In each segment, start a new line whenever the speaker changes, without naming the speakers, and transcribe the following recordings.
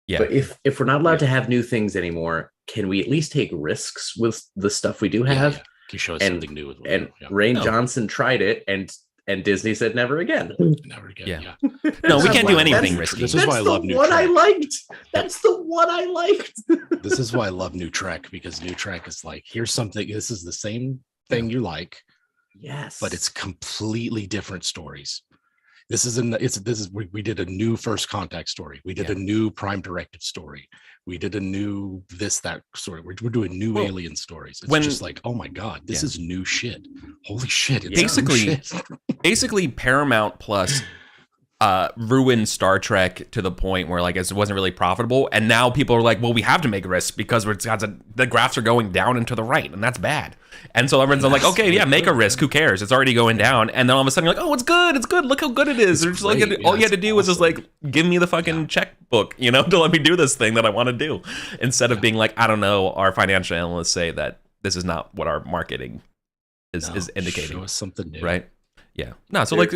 Yeah.
But if we're not allowed to have new things anymore, can we at least take risks with the stuff we do
Yeah,
have?
yeah. Can you show us
And
something new with
and
yeah.
Rain
No.
Johnson tried it, and Disney said never again.
Never again.
Yeah.
Yeah.
No, we can't do
why-
anything
that's-
risky.
This is why I love
the
New
one I
Trek.
liked. That's the one I liked.
This is why I love New Trek, because New Trek is like, here's something. This is the same thing you like,
Yes,
but it's completely different stories. This is we did a new First Contact story. We did a new Prime Directive story. We did a new that story. We're doing new alien stories. It's just like, oh my god, this is new shit. Holy shit! It's
basically Paramount Plus ruined Star Trek to the point where like it wasn't really profitable, and now people are like, well, we have to make risks because the graphs are going down and to the right, and that's bad. And so everyone's like, okay, yeah, make a risk. Who cares? It's already going down. And then all of a sudden you're like, oh, it's good. It's good. Look how good it is. Just like, all you had to do was just like, give me the fucking checkbook, to let me do this thing that I want to do. Instead of being like, I don't know, our financial analysts say that this is not what our marketing is indicating.
Show us something new.
Right? Yeah. No, so like,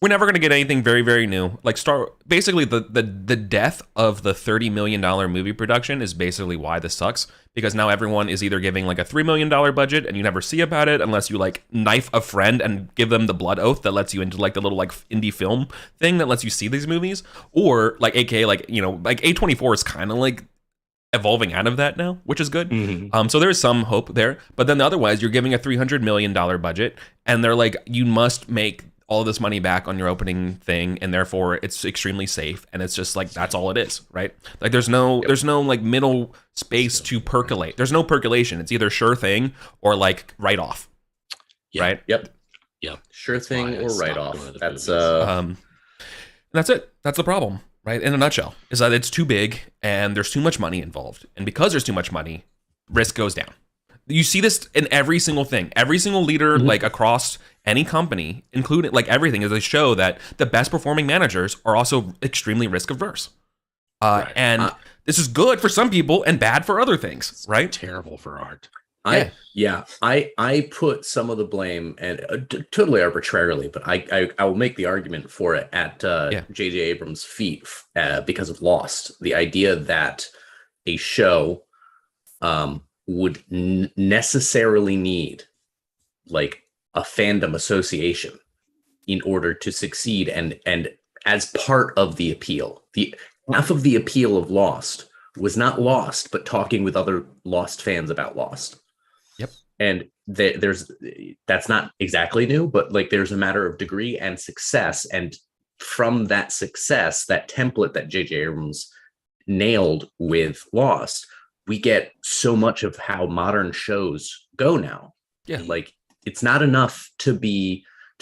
we're never going to get anything very, very new. Like basically the death of the $30 million movie production is basically why this sucks, because now everyone is either giving like a $3 million budget and you never see about it unless you like knife a friend and give them the blood oath that lets you into like the little like indie film thing that lets you see these movies, or like AKA like, like A24 is kind of like evolving out of that now, which is good. Mm-hmm. So there's some hope there, but then otherwise you're giving a $300 million budget and they're like, you must make all of this money back on your opening thing, and therefore it's extremely safe, and it's just like that's all it is, right? Like there's no like middle space to percolate. There's no percolation. It's either sure thing or like write off, right?
Yep. Sure thing or write off. That's
that's it. That's the problem, right? In a nutshell, is that it's too big and there's too much money involved, and because there's too much money, risk goes down. You see this in every single thing. Every single leader, like across any company, including like everything, is they show that the best performing managers are also extremely risk averse. And this is good for some people and bad for other things, right?
Terrible for art.
I put some of the blame, and totally arbitrarily, but I will make the argument for it at J.J. Abrams' feet because of Lost. The idea that a show would necessarily need like a fandom association in order to succeed, and as part of the appeal. The half of the appeal of Lost was not Lost, but talking with other Lost fans about Lost.
Yep.
And that's not exactly new, but like there's a matter of degree and success, and from that success, that template that J.J. Abrams nailed with Lost, we get so much of how modern shows go now.
Yeah.
Like it's not enough to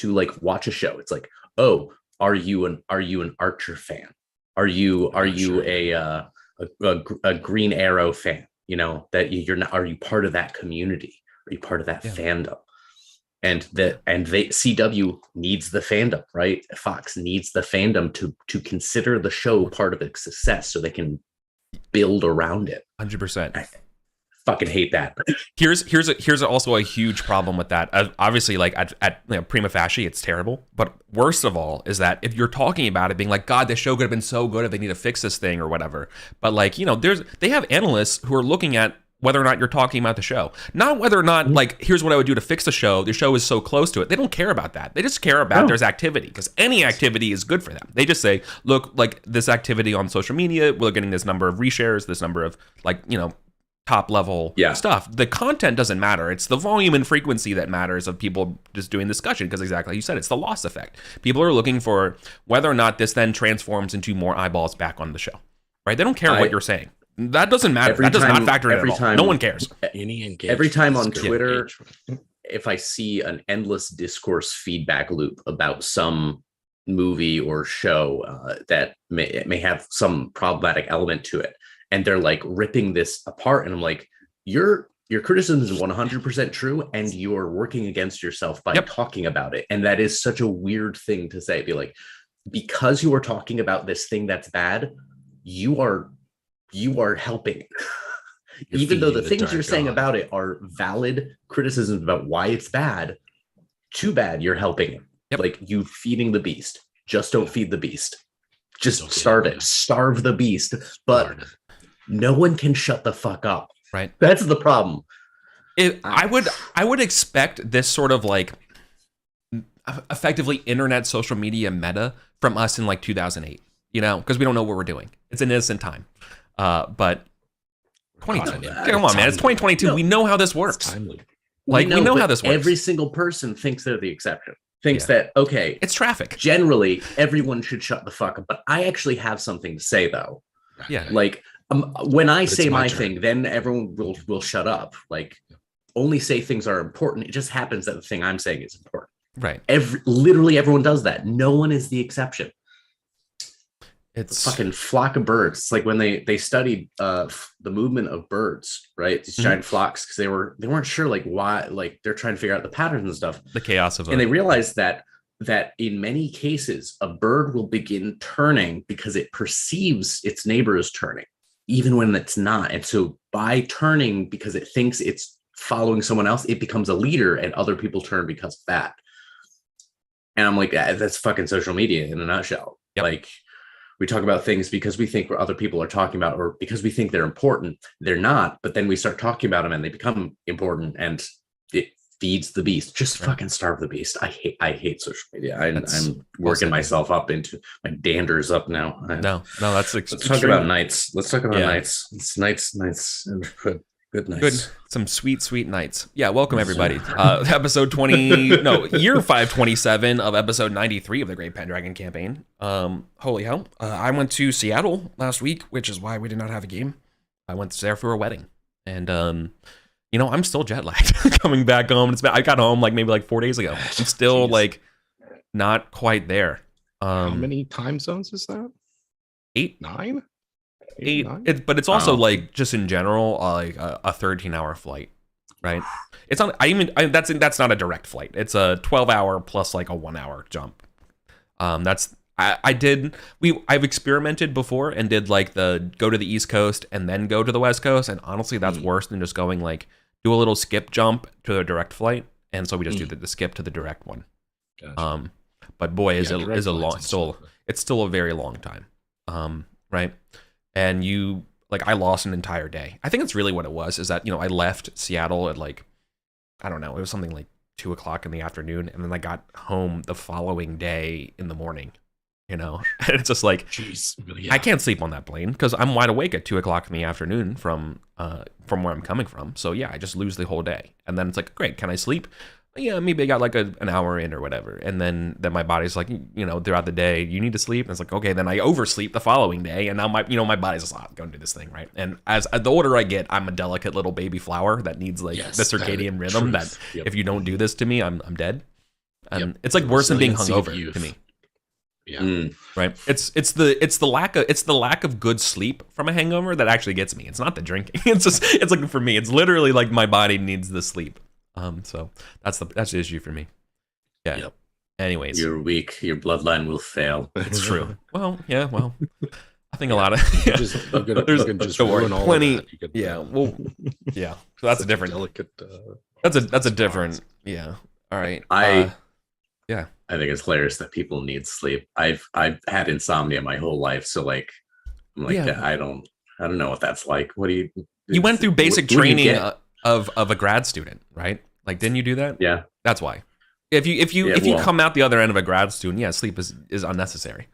like watch a show. It's like, oh, are you an Archer fan? Are you a Green Arrow fan? That you're not. Are you part of that community? Are you part of that fandom? And CW needs the fandom, right? Fox needs the fandom to consider the show part of its success, so they can build around it.
100%.
I fucking hate that.
Here's also a huge problem with that. Obviously, like at prima facie, it's terrible. But worst of all is that if you're talking about it being like, God, this show could have been so good if they need to fix this thing or whatever. But like, they have analysts who are looking at whether or not you're talking about the show, not whether or not like, here's what I would do to fix the show. The show is so close to it. They don't care about that. They just care about there's activity, because any activity is good for them. They just say, look, like this activity on social media, we're getting this number of reshares, this number of like, top level stuff. The content doesn't matter. It's the volume and frequency that matters of people just doing discussion, because exactly like you said, it's the loss effect. People are looking for whether or not this then transforms into more eyeballs back on the show, right? They don't care what you're saying. That doesn't matter. That does not factor in at all. No one cares.
Every time on Twitter, if I see an endless discourse feedback loop about some movie or show that may have some problematic element to it, and they're like ripping this apart, and I'm like, your criticism is 100% true, and you are working against yourself by talking about it. And that is such a weird thing to say. Be like, because you are talking about this thing that's bad, you are helping. Even though the things you're saying about it are valid criticisms about why it's bad, too bad you're helping it. Like you feeding the beast. Just don't feed the beast. Just start it. Starve the beast. But no one can shut the fuck up.
Right.
That's the problem.
I would expect this sort of like effectively internet social media meta from us in like 2008, you know, because we don't know what we're doing. It's an innocent time. But 2020, come on, man. It's 2022. No, we know how this works. Like, we know how this works.
Every single person thinks they're the exception. Thinks that, okay,
it's traffic.
Generally, everyone should shut the fuck up. But I actually have something to say, though.
Yeah.
Like, when I say my thing, then everyone will shut up. Like, only say things are important. It just happens that the thing I'm saying is important.
Right.
Literally everyone does that. No one is the exception.
It's
a fucking flock of birds. It's like when they studied the movement of birds, right? These giant flocks, because they weren't sure like why, like they're trying to figure out the patterns and stuff.
The chaos of it.
And they realized that in many cases a bird will begin turning because it perceives its neighbor is turning, even when it's not. And so by turning because it thinks it's following someone else, it becomes a leader, and other people turn because of that. And I'm like, that's fucking social media in a nutshell.
Yep.
Like, we talk about things because we think what other people are talking about, or because we think they're important. They're not, but then we start talking about them and they become important, and it feeds the beast. Just fucking starve the beast. I hate social media. I'm working myself up into my dander's up now.
No, that's
let's talk about nights. Let's talk about nights. It's nights. Good nights.
Some sweet nights. Yeah, welcome everybody. Episode 20, year 527 of episode 93 of the Great Pendragon Campaign. Holy hell. I went to Seattle last week, which is why we did not have a game. I went there for a wedding. And, I'm still jet lagged coming back home. I got home maybe 4 days ago. I'm still not quite there.
How many time zones is that?
8?
9?
8, but it's also just in general a 13-hour flight, right? It's not. That's not a direct flight. It's a 12-hour plus a 1-hour jump. I've experimented before and did the go to the East Coast and then go to the West Coast, and honestly, that's worse than just going do a little skip jump to a direct flight, and so we just do the skip to the direct one.
Gotcha.
But boy, it's still a very long time, right? And I lost an entire day. I think that's really what it was, is that, I left Seattle at I don't know, it was something 2 o'clock in the afternoon. And then I got home the following day in the morning, and it's just
jeez, yeah.
I can't sleep on that plane because I'm wide awake at 2 o'clock in the afternoon from where I'm coming from. So yeah, I just lose the whole day. And then it's great. Can I sleep? Yeah, maybe I got an hour in or whatever. And then my body's throughout the day, you need to sleep. And it's okay, then I oversleep the following day. And now my body's just going to do this thing, right? And as the older I get, I'm a delicate little baby flower that needs the circadian rhythm that if you don't do this to me, I'm dead. And it's worse than being hungover to me.
Yeah.
Right. It's the lack of good sleep from a hangover that actually gets me. It's not the drinking. It's for me, it's literally my body needs the sleep. So that's the issue for me. Yeah.
Yep.
Anyways,
you're weak. Your bloodline will fail.
It's true. Well, yeah. Well, I think a lot of
there's
plenty. Yeah. Well, yeah. So that's a different.
Delicate.
That's a different. Yeah. All right. Yeah.
I think it's hilarious that people need sleep. I've had insomnia my whole life, so I don't know what that's like. What do you?
You went through basic training of a grad student, right? Didn't you do that?
Yeah.
That's why. If you come out the other end of a grad student, sleep is unnecessary.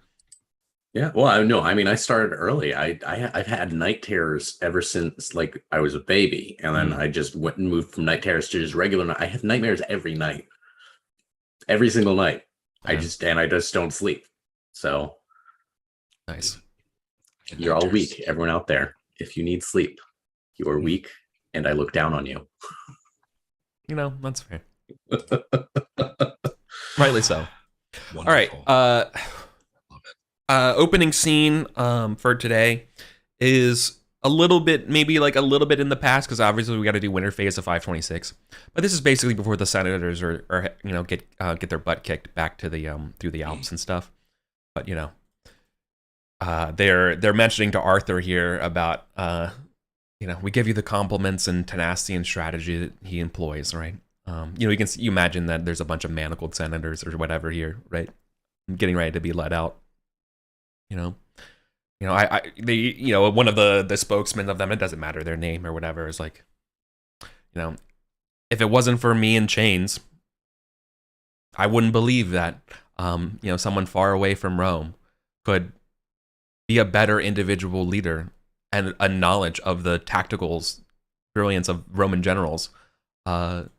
Yeah. Well, I started early. I've had night terrors ever since I was a baby, and then I just went and moved from night terrors to just regular night. I have nightmares every night, every single night. Yeah. I just don't sleep. So
nice.
You're all weak, everyone out there. If you need sleep, you are weak, and I look down on you.
That's fair. Rightly so.
Wonderful.
All right. Opening scene for today is a little bit, maybe a little bit in the past, because obviously we got to do winter phase of 526. But this is basically before the senators are get their butt kicked back to the through the Alps and stuff. But they're mentioning to Arthur here about we give you the compliments and tenacity and strategy that he employs, right? You imagine that there's a bunch of manacled senators or whatever here, right? Getting ready to be let out. You know, one of the spokesmen of them, it doesn't matter their name or whatever, is like, if it wasn't for me in chains, I wouldn't believe that, someone far away from Rome could be a better individual leader and a knowledge of the tactical brilliance of Roman generals than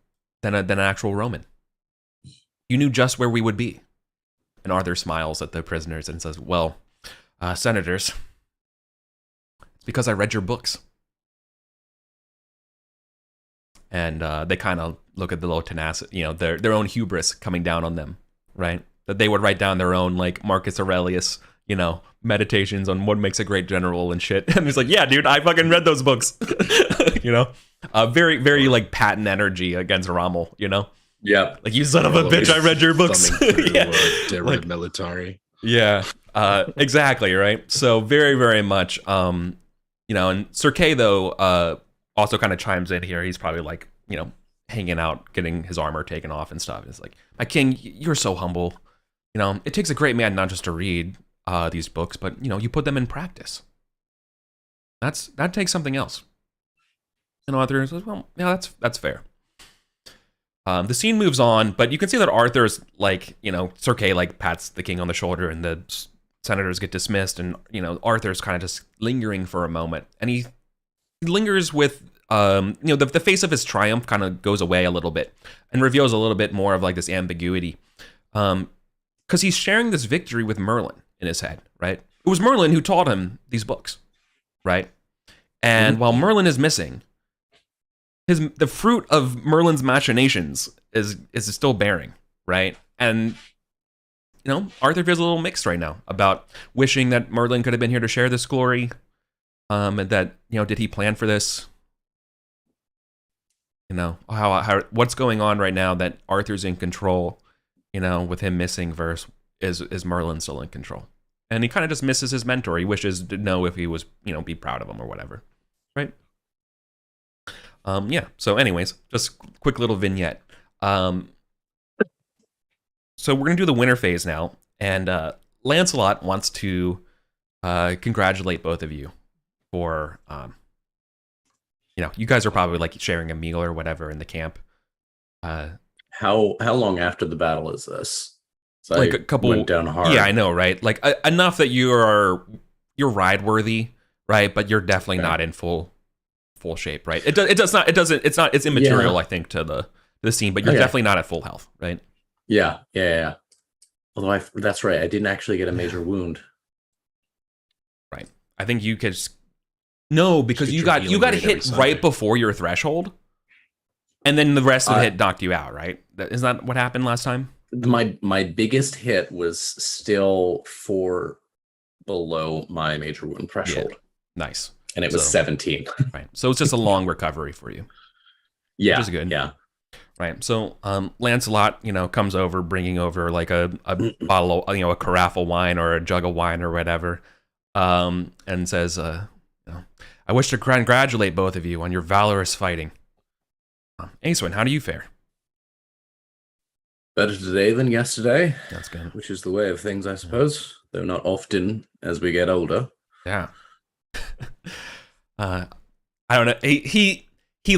an actual Roman. You knew just where we would be. And Arthur smiles at the prisoners and says, well, senators, it's because I read your books. And they kind of look at the little tenacity, their own hubris coming down on them, right? That they would write down their own, like, Marcus Aurelius, meditations on what makes a great general and shit. And he's like, yeah, dude, I fucking read those books. Very, very, like, patent energy against Rommel,
Yeah.
Like, you son of a bitch, I read your books.
Yeah. Like, military.
Yeah. Exactly, right? So very, very much, and Sir Kay, though, also kind of chimes in here. He's probably like, hanging out, getting his armor taken off and stuff. It's like, my king, you're so humble. It takes a great man not just to read these books, but, you put them in practice. That takes something else. And Arthur says, well, yeah, that's fair. The scene moves on, but you can see that Arthur's like, Sir Kay like pats the king on the shoulder and the senators get dismissed. And, Arthur's kind of just lingering for a moment. And he lingers with, the face of his triumph kind of goes away a little bit and reveals a little bit more of like this ambiguity. Because he's sharing this victory with Merlin in his head, right? It was Merlin who taught him these books, right? And while Merlin is missing, the fruit of Merlin's machinations is still bearing, right? And Arthur feels a little mixed right now about wishing that Merlin could have been here to share this glory, and that did he plan for this? How what's going on right now that Arthur's in control, with him missing, versus is Merlin still in control? And he kind of just misses his mentor. He wishes to know if he was be proud of him or whatever, right? Yeah. So, anyways, just quick little vignette. So we're gonna do the winter phase now, and Lancelot wants to congratulate both of you for you guys are probably like sharing a meal or whatever in the camp.
How long after the battle is this? So
like a couple
went down hard.
Yeah, I know, right? Like enough that you're ride worthy, right? But you're definitely not in full shape, right? It's immaterial,
Yeah.
I think, to the scene, but you're definitely not at full health, right?
Yeah. Although that's right, I didn't actually get a major wound.
Right. I think you could no, because you got hit right before your threshold, and then the rest of the hit knocked you out, right? Isn't that what happened last time?
My biggest hit was still 4 below my major wound threshold.
Yeah. Nice.
And it was 17.
Right. So it's just a long recovery for you.
Yeah.
Which is good.
Yeah.
Right. So Lancelot, comes over, bringing over like a bottle of, a carafe of wine or a jug of wine or whatever, and says, I wish to congratulate both of you on your valorous fighting. Aeswin, how do you fare?
Better today than yesterday.
That's good.
Which is the way of things, I suppose. Though not often as we get older.
Yeah. I don't know. He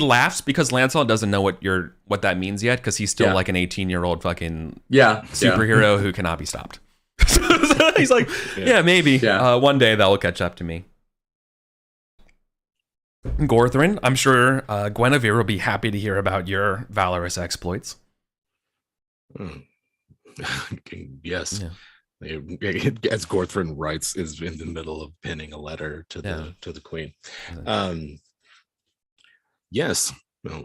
laughs because Lancelot doesn't know what that means yet, because he's still like an 18-year-old fucking superhero who cannot be stopped. He's like, yeah, maybe. Yeah. One day that will catch up to me. Gorthrin, I'm sure Guinevere will be happy to hear about your valorous exploits.
Yes. Yeah. As Gorthrin writes, is in the middle of penning a letter to the queen. Yes, well,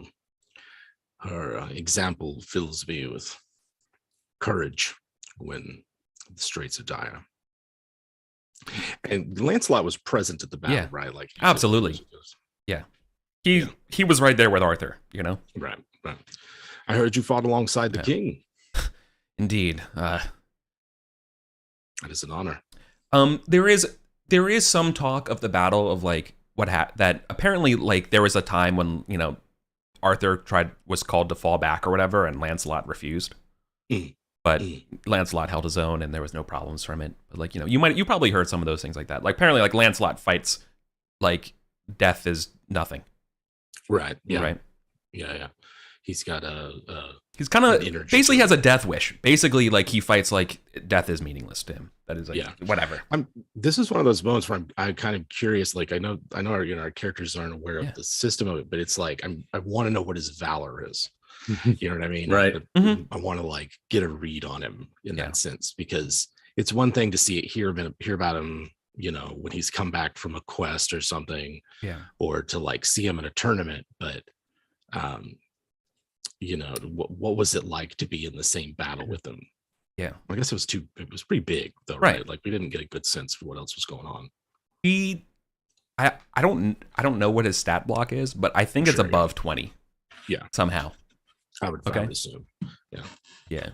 her example fills me with courage when the straits are dire. And Lancelot was present at the battle, right? Like
absolutely. Yeah. He was right there with Arthur,
Right. I heard you fought alongside the king.
Indeed.
That is an honor.
There is some talk of the battle of like that apparently like there was a time when Arthur was called to fall back or whatever, and Lancelot refused. But Lancelot held his own, and there was no problems from it. But like, you probably heard some of those things like that. Like apparently, like Lancelot fights like death is nothing.
Right. Yeah.
Right.
Yeah. He's got
he's kind of basically has a death wish. Basically, like he fights like death is meaningless to him. That is like whatever.
This is one of those moments where I'm kind of curious. Like I know our characters aren't aware of the system of it, but it's like I want to know what his valor is. You know what I mean?
Right.
I want to like get a read on him in that sense, because it's one thing to hear about him, when he's come back from a quest or something, or to like see him in a tournament. But, what was it like to be in the same battle with him?
Yeah.
I guess it was pretty big though, right? Like we didn't get a good sense for what else was going on.
I don't know what his stat block is, but I think it's above 20. Yeah. Somehow.
I would assume.
Yeah.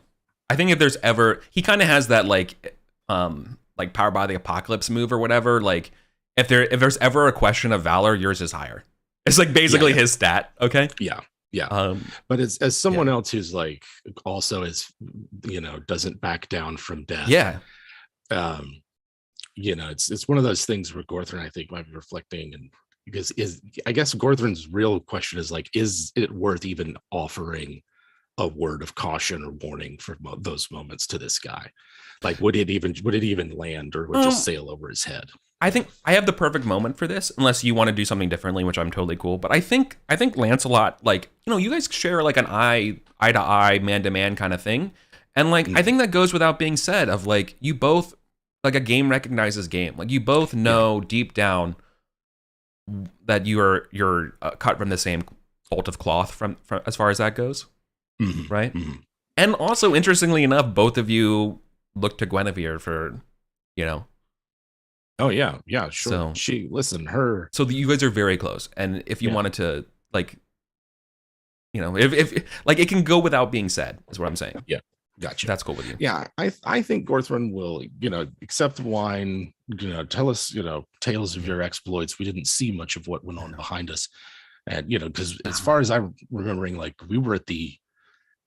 I think if there's ever, he kind of has that like Power by the Apocalypse move or whatever. Like if there's ever a question of valor, yours is higher. It's like basically his stat. Okay.
Yeah. Yeah. But as someone else who's like also is, doesn't back down from death.
Yeah.
It's one of those things where Gorthron, I think, might be reflecting, and because I guess Gorthron's real question is like, is it worth even offering a word of caution or warning for those moments to this guy? Like, would it even land, or would it just sail over his head?
I think I have the perfect moment for this, unless you want to do something differently, which I'm totally cool. But I think Lancelot, like, you guys share like an eye to eye, man to man kind of thing, and like I think that goes without being said. Of like, you both, like, a game recognizes game. Like you both know deep down that you're cut from the same bolt of cloth from as far as that goes, right? And also, interestingly enough, both of you look to Guinevere for,
Oh yeah, sure.
So,
So
you guys are very close, and if you wanted to, like, if like it can go without being said, is what I'm saying.
Yeah, gotcha.
That's cool with you.
Yeah, I think Gorthron will, accept the wine. Tell us, tales of your exploits. We didn't see much of what went on behind us, and because as far as I'm remembering, like we were at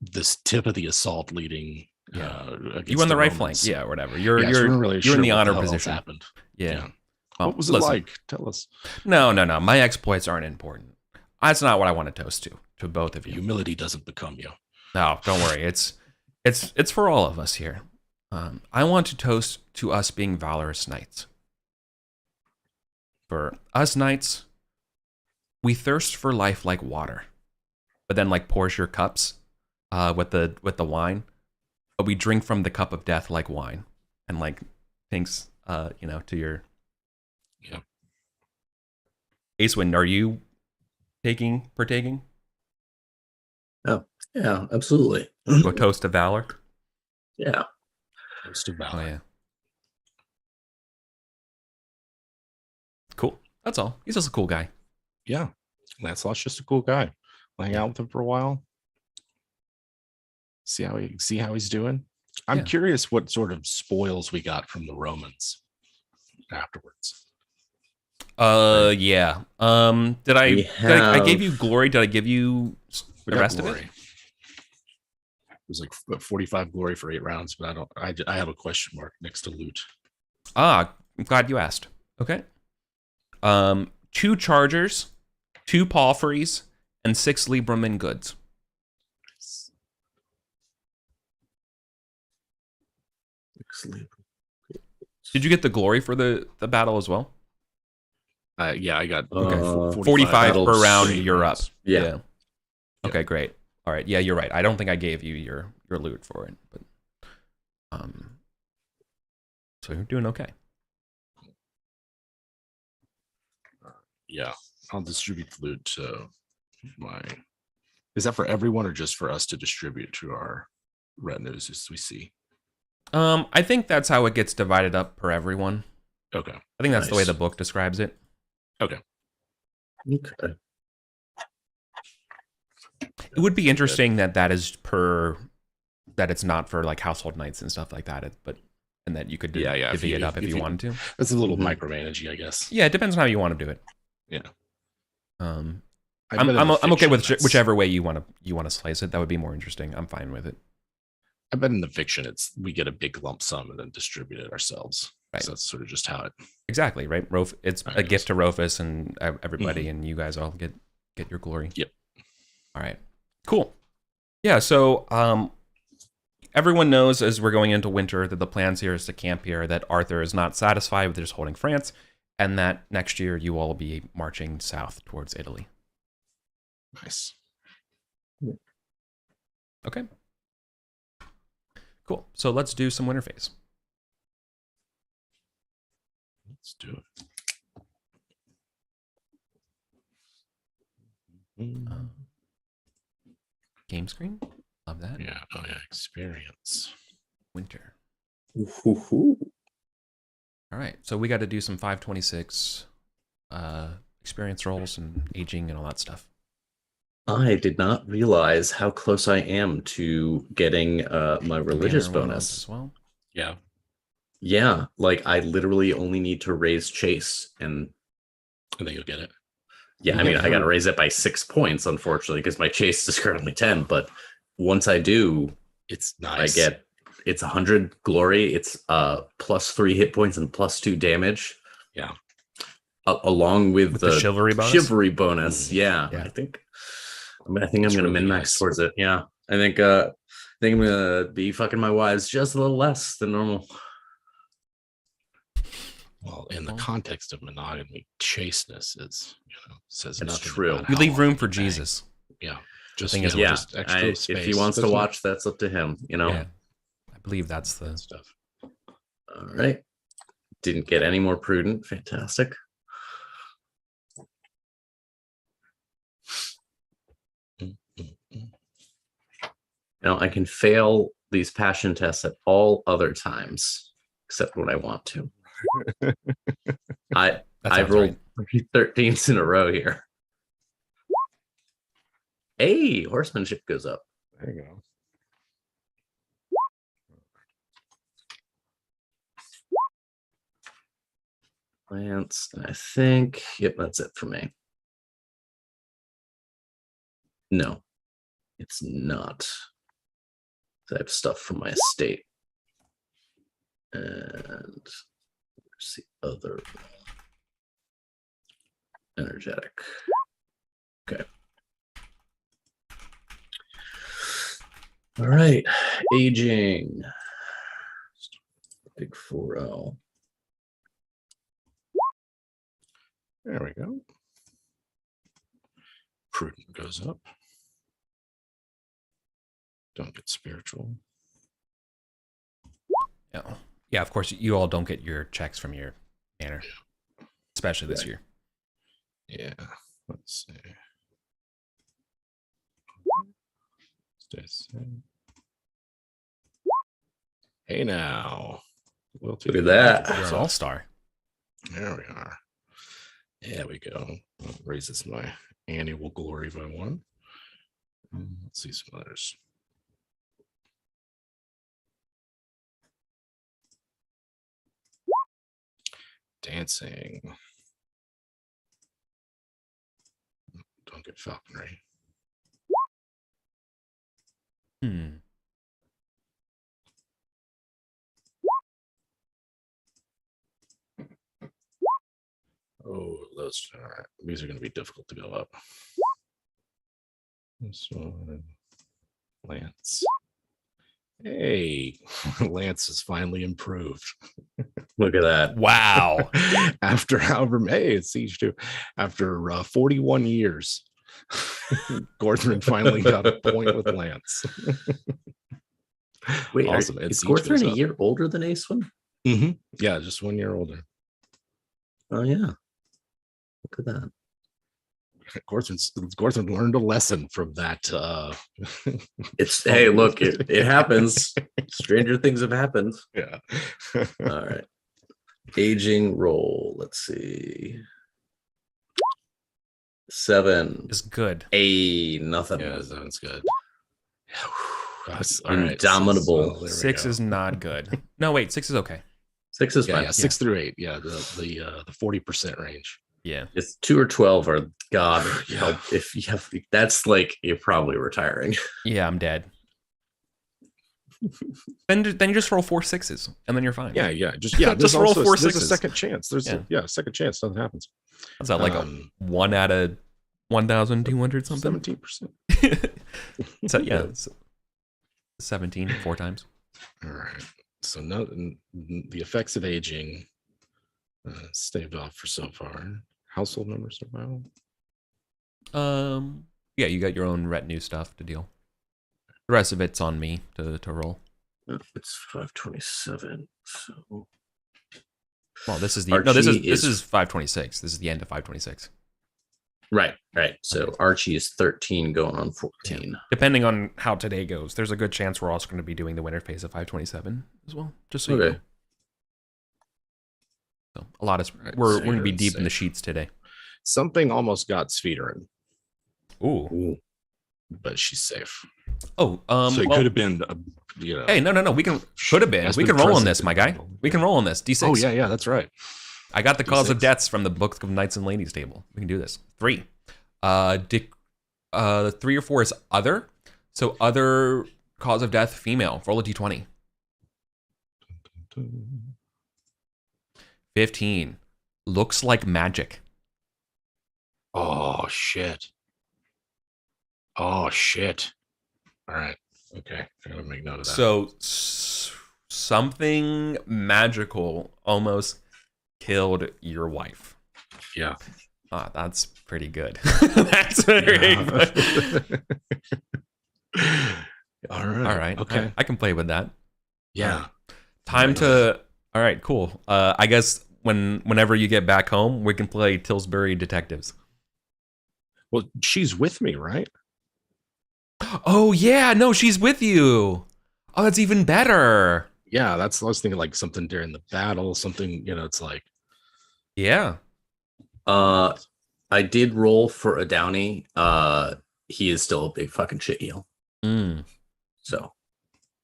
this tip of the assault leading.
You on the right flank, or whatever. You're in the honor position.
Happened.
Yeah.
Well, what was it like? Tell us.
No. My exploits aren't important. That's not what I want to toast to both of you.
Humility doesn't become you.
No, don't worry. It's for all of us here. I want to toast to us being valorous knights. For us knights, we thirst for life like water, but then like pours your cups with the wine. But we drink from the cup of death like wine, and like thanks, to your Acewind, are you partaking?
Oh yeah, absolutely.
A toast to valor.
Yeah,
toast to valor.
Oh yeah. Cool. That's all. He's just a cool guy.
Yeah, Lancelot's just a cool guy. We'll hang out with him for a while. See how he's doing. I'm curious what sort of spoils we got from the Romans afterwards.
Yeah. Did I gave you glory? Did I give you the rest of it?
It was like 45 glory for 8 rounds, but I have a question mark next to loot.
I'm glad you asked. Okay. 2 chargers, 2 palfreys, and 6 Libramen goods. Did you get the glory for the battle as well?
Yeah, I got
45 per round. You're up.
Yeah.
Okay, great. All right. Yeah, you're right. I don't think I gave you your loot for it, but so you're doing okay.
Yeah, I'll distribute loot to Is that for everyone or just for us to distribute to our retinues as we see?
I think that's how it gets divided up per everyone.
Okay.
I think that's the way the book describes it.
Okay.
Okay.
It would be interesting that it's not for like household knights and stuff like that, and that you could divvy it up if you wanted to.
It's a little micromanaging, I guess.
Yeah, it depends on how you want to do it.
Yeah.
I'm okay with whichever way you want to slice it. That would be more interesting. I'm fine with it.
I bet in the fiction, we get a big lump sum and then distribute it ourselves.
Right.
So that's sort of just how it.
Exactly, right? It's a gift to Rofus and everybody, and you guys all get your glory.
Yep.
All right. Cool. Yeah. So everyone knows as we're going into winter that the plans here is to camp here. That Arthur is not satisfied with just holding France, and that next year you all will be marching south towards Italy.
Nice.
Okay. Cool. So let's do some winter phase.
Let's do it.
Game screen. Love that.
Yeah. Oh yeah. Experience.
Winter.
Ooh.
All right. So we got to do some 526 experience rolls and aging and all that stuff.
I did not realize how close I am to getting my religious
Manor one
bonus
as well.
Yeah.
Yeah, like I literally only need to raise chase, and
then you'll get it.
Yeah, I mean, I got to raise it by 6 points, unfortunately, because my chase is currently 10. But once I do,
it's nice.
It's 100 glory. It's plus 3 hit points and plus 2 damage.
Yeah,
along with the
chivalry bonus.
Chivalry bonus. Yeah. I think I'm going to min-max towards it. Yeah, I think I'm going to be fucking my wives just a little less than normal.
Well, in the context of monogamy, chasteness is, says
it's
nothing.
True.
You leave room for Jesus.
Yeah.
Just
extra space.
If he wants to watch, that's up to him, Yeah.
I believe that's the
stuff.
All right. Didn't get any more prudent. Fantastic. Now I can fail these passion tests at all other times except when I want to. I've rolled 13s in a row here. Hey, horsemanship goes up.
There you go.
Lance, I think. Yep, that's it for me. No, it's not. I have stuff from my estate. And where's the other energetic? Okay. All right. Aging. Big 4-0.
There we go. Prudent goes up. Don't get spiritual.
Yeah, of course, you all don't get your checks from your manor, especially this year.
Yeah, let's see. Hey now.
Look at that.
You're an all-star.
There we are. There we go. Raises my annual glory by 1. Let's see some others. Dancing. Don't get falconry. Oh, those all right. These are going to be difficult to go up. This one, Lance. Hey, Lance has finally improved.
Look at that.
Wow.
After it's Siege 2. After 41 years, Gorthman finally got a point with Lance.
Wait, awesome. Is Gorthman a year older than Acewind?
Mm-hmm. Yeah, just 1 year older.
Oh, yeah. Look at that.
Gorthman learned a lesson from that.
Hey, look, it happens. Stranger things have happened.
Yeah.
All right. Aging roll. Let's see. 7
is good.
Nothing.
Yeah, that's good.
Indomitable.
Right,
6 is not good. No, wait, 6 is okay.
6 is fine.
Yeah, 6 through 8. Yeah, the 40% range.
Yeah,
it's 2 or 12 are God help. If you have, that's like you're probably retiring.
Yeah, I'm dead. Then you just roll 4 6s, and then you're fine.
Yeah. Just
just roll 4
There's a
6s.
second chance. There's a second chance something happens.
What's that, like a 1 out of 1,200 something?
17%.
So yeah, 17 4 times.
All right. So the effects of aging staved off for so far. Household members survival.
Yeah, you got your own retinue stuff to deal. The rest of it's on me to roll.
It's 527. So
Well, this is this is 526. This is the end of 526.
Right. So Archie is 13 going on 14.
Yeah. Depending on how today goes, there's a good chance we're also going to be doing the winter phase of 527 as well. Just so you know. So a lot of we're going to be deep in the sheets today.
Something almost got Svedrin.
Ooh.
But she's safe.
Oh,
so it could have been,
Hey, no. We can roll on this, my guy. We can roll on this. D6.
Oh yeah, that's right.
I got the cause of deaths from the Book of Knights and Ladies table. We can do this. 3. 3 or 4 is other. So other cause of death, female. Roll a d20. 15. Looks like magic.
Oh shit. All right. Okay. I'm gonna make note of that.
So something magical almost killed your wife.
Yeah.
That's pretty good. That's very good.
All right. Okay.
I can play with that.
Yeah.
Time to. All right. Cool. I guess whenever you get back home, we can play Tillsbury Detectives.
Well, she's with me, right?
Oh yeah, no, she's with you. Oh, that's even better.
Yeah, I was thinking like something during the battle, something, it's like.
Yeah.
I did roll for a Downey. He is still a big fucking shit heel. So.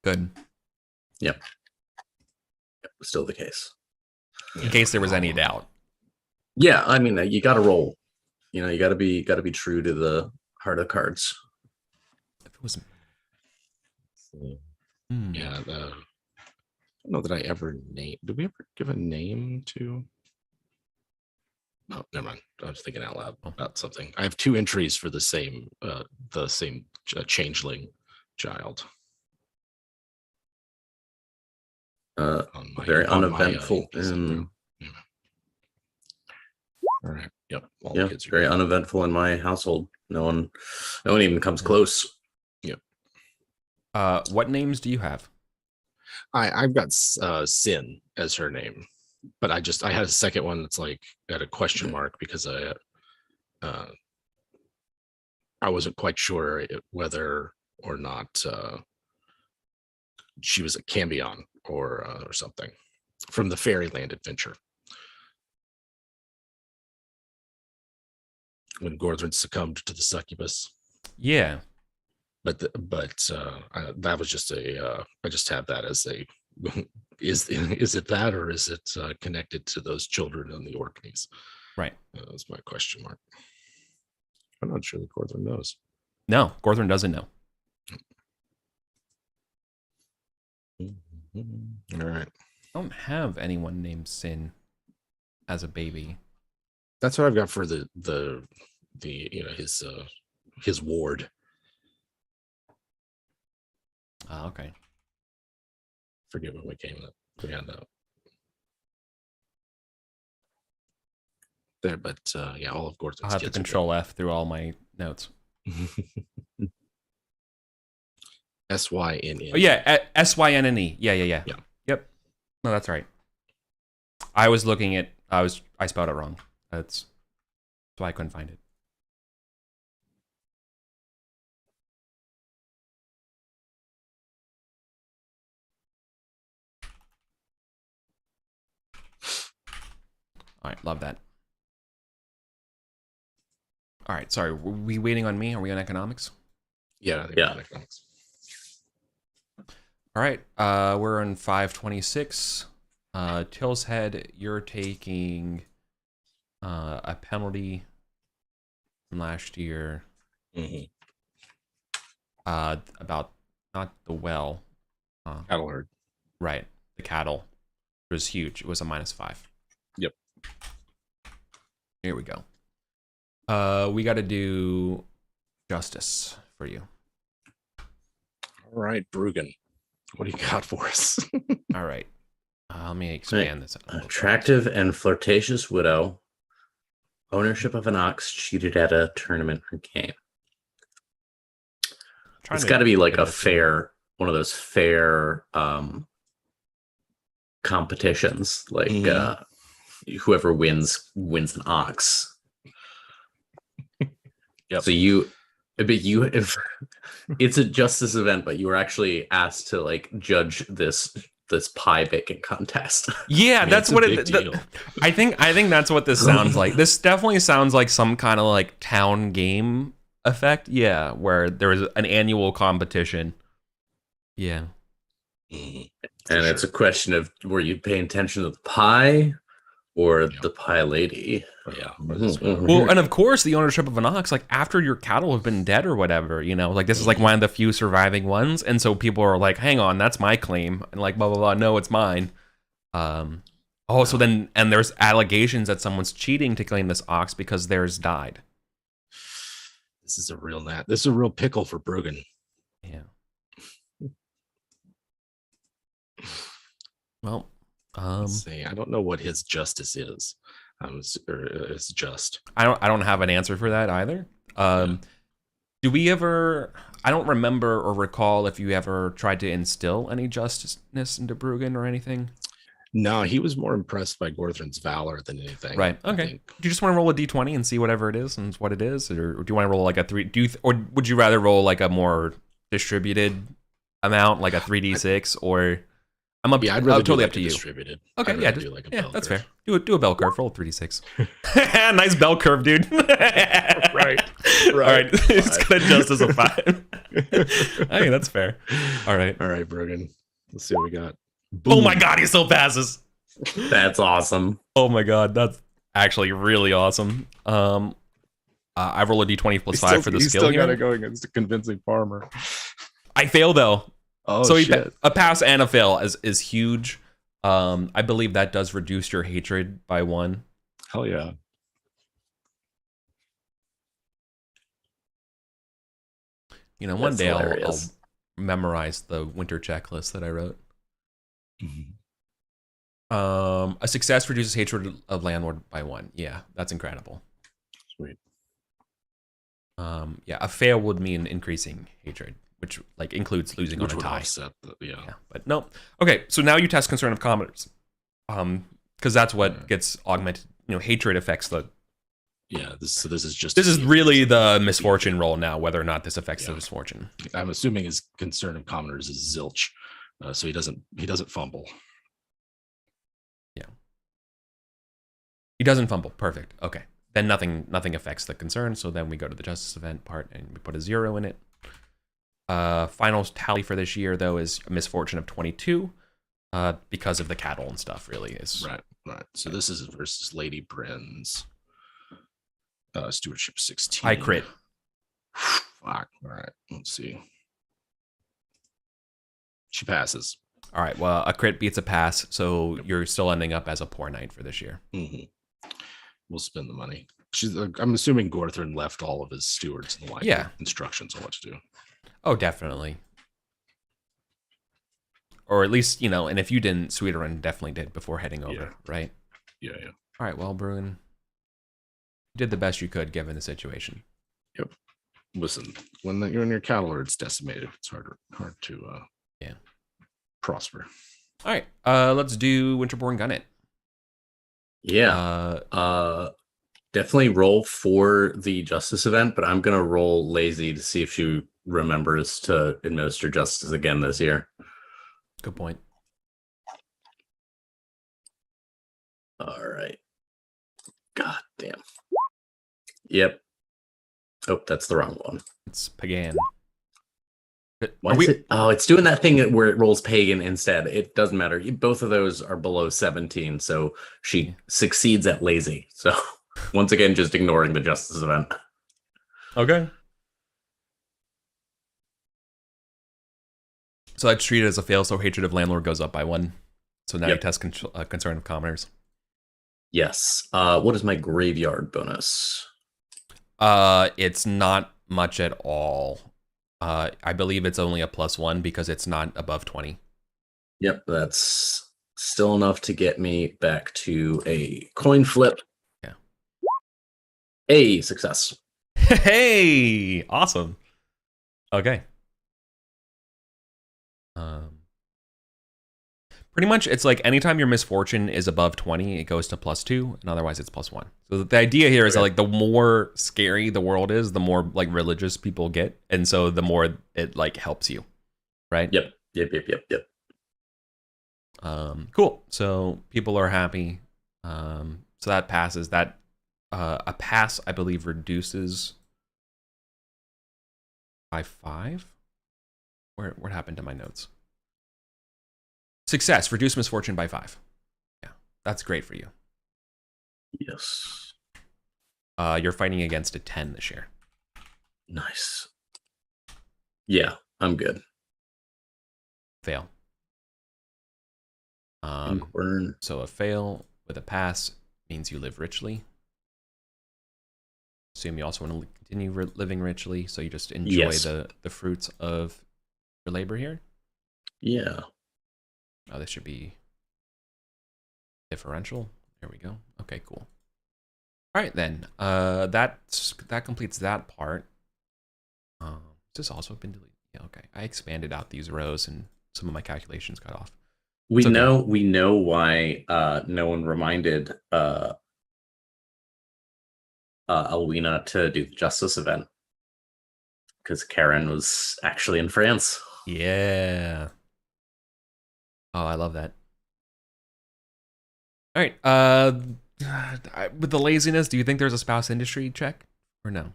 Good.
Yep. Still the case.
In case there was any doubt.
Yeah, I mean, you got to roll. You got to be true to the heart of cards.
If it was.
Yeah. I don't know that I ever named. Did we ever give a name to? Oh, never mind. I was thinking out loud about something. I have 2 entries for the same changeling child.
Very uneventful.
All right. Yep.
All the kids are very uneventful in my household. No one even comes close.
Yep.
What names do you have?
I've got Sin as her name, but I had a second one that's like at a question mark because I wasn't quite sure whether or not she was a Cambion or something from the Fairyland adventure. When Gorthrin succumbed to the succubus.
Yeah.
But that was just I just have that as a is it that, or is it connected to those children in the Orkneys?
Right.
That's my question mark. I'm not sure that Gorthrin knows.
No, Gorthrin doesn't know.
All right.
I don't have anyone named Sin as a baby.
That's what I've got for the his ward.
Oh, okay.
Forget what we had that there, but yeah, all of Gorthrin's
I'll have to Control F through all my notes.
SYNN.
Oh yeah, SYNNE. Yeah. Yep. No, that's right. I was looking at. I spelled it wrong. That's why I couldn't find it. All right, love that. All right, sorry. Were we waiting on me? Are we on economics?
Yeah, I think we're on economics.
All right, we're on 526. Till's Head, you're taking a penalty from last year.
Mm-hmm.
About not the well.
Cattle herd.
Right. The cattle. It was huge. It was a -5.
Yep.
Here we go. We got to do justice for you.
All right, Bruggen. What do you got for us?
All right. Let me expand this.
Attractive and flirtatious widow. Ownership of an ox cheated at a tournament or game. It's got to be like a fair, one of those fair competitions. Like whoever wins an ox.
Yep.
So if it's a justice event, but you were actually asked to like judge this pie baking contest.
Yeah, that's what it.
Deal.
I think that's what this sounds like. This definitely sounds like some kind of like town game effect. Yeah, where there is an annual competition. Yeah.
And it's a question of were you paying attention to the pie or the pie lady?
Yeah.
Well, and of course, the ownership of an ox, like after your cattle have been dead or whatever, you know, like this is like one of the few surviving ones, and so people are like, "Hang on, that's my claim," and like blah blah blah. No, it's mine. So then, and there's allegations that someone's cheating to claim this ox because theirs died.
This is a real pickle for Bruggen.
Yeah. Well,
let's see. I don't know what his justice is. It's just.
I don't have an answer for that either. Do we ever? I don't remember or recall if you ever tried to instill any justiceness into Bruggen or anything.
No, he was more impressed by Gorthrin's valor than anything.
Right. Okay. Do you just want to roll a d20 and see whatever it is and what it is, or do you want to roll like a 3? Or would you rather roll like a more distributed amount, like a 3d6, or? I'd rather totally up to you.
Distributed.
Okay, yeah, that's fair. Do a bell curve. Roll 3d6. Nice bell curve, dude.
Right.
All right. It's gonna adjust as a 5. Okay, that's fair. All right,
Bruggen. Let's see what we got.
Boom. Oh my god, he still passes.
That's awesome.
Oh my god, that's actually really awesome. I roll a d20 plus 5 for the skill.
He's still got to go against a convincing farmer.
I fail though.
Oh,
so
shit.
A pass and a fail is huge. I believe that does reduce your hatred by 1.
Hell yeah.
You know, one day I'll memorize the winter checklist that I wrote. A success reduces hatred of landlord by 1. Yeah, that's incredible.
Sweet.
Yeah, a fail would mean increasing hatred, which like includes losing on a tie.
Offset yeah,
but no. Okay, so now you test concern of commoners, because that's what gets augmented. You know, hatred affects the.
Yeah, this is
really the misfortune roll now, whether or not this affects the misfortune.
I'm assuming his concern of commoners is zilch, so he doesn't fumble.
Yeah, he doesn't fumble. Perfect. Okay, then nothing affects the concern. So then we go to the justice event part and we put a 0 in it. Final tally for this year though is a misfortune of 22, because of the cattle and stuff. Really is
right. So this is versus Lady Bryn's. Stewardship 16.
I crit.
Fuck. All right. Let's see. She passes.
All right. Well, a crit beats a pass, so you're still ending up as a poor knight for this year.
We'll spend the money. I'm assuming Gorthrin left all of his stewards and instructions on what to do.
Oh, definitely. Or at least, you know, and if you didn't, Sweeterun definitely did before heading over, right?
Yeah.
All right. Well, Bruggen, did the best you could given the situation.
Yep. Listen, when you're in your cattle herd's decimated, it's hard to prosper.
All right, let's do Winterborn Gunnet.
Yeah. Definitely roll for the justice event, but I'm gonna roll lazy to see if she remembers to administer justice again this year.
Good point.
All right. God damn. Yep. Oh, that's the wrong one.
It's Pagan.
Why is it? Oh, it's doing that thing where it rolls pagan instead. It doesn't matter. Both of those are below 17, so she succeeds at lazy. So once again, just ignoring the justice event.
Okay. So that's treated as a fail, so hatred of landlord goes up by 1. So now
Yep.
you test concern of commoners.
Yes. What is my graveyard bonus?
It's not much at all. I believe it's only a +1 because it's not above 20.
Yep, that's still enough to get me back to a coin flip.
Yeah.
A success.
Hey, awesome. Okay. Pretty much, it's like anytime your misfortune is above 20, it goes to +2, and otherwise it's +1. So the idea here is that, like, the more scary the world is, the more like religious people get, and so the more it like helps you, right?
Yep.
Cool. So people are happy. So that passes. That a pass, I believe, reduces by 5. What happened to my notes? Success, reduce misfortune by 5. Yeah, that's great for you.
Yes.
You're fighting against a 10 this year.
Nice. Yeah, I'm good.
Fail.
Burn.
So a fail with a pass means you live richly. Assume you also want to continue living richly, so you just enjoy the fruits of your labor here.
Yeah.
Oh, this should be differential. There we go. Okay, cool. All right, then. That completes that part. Has this also been deleted? Yeah, okay. I expanded out these rows and some of my calculations got off.
We know why no one reminded Alwina to do the justice event. Because Karen was actually in France.
Yeah. Oh, I love that. All right. With the laziness, do you think there's a spouse industry check or no?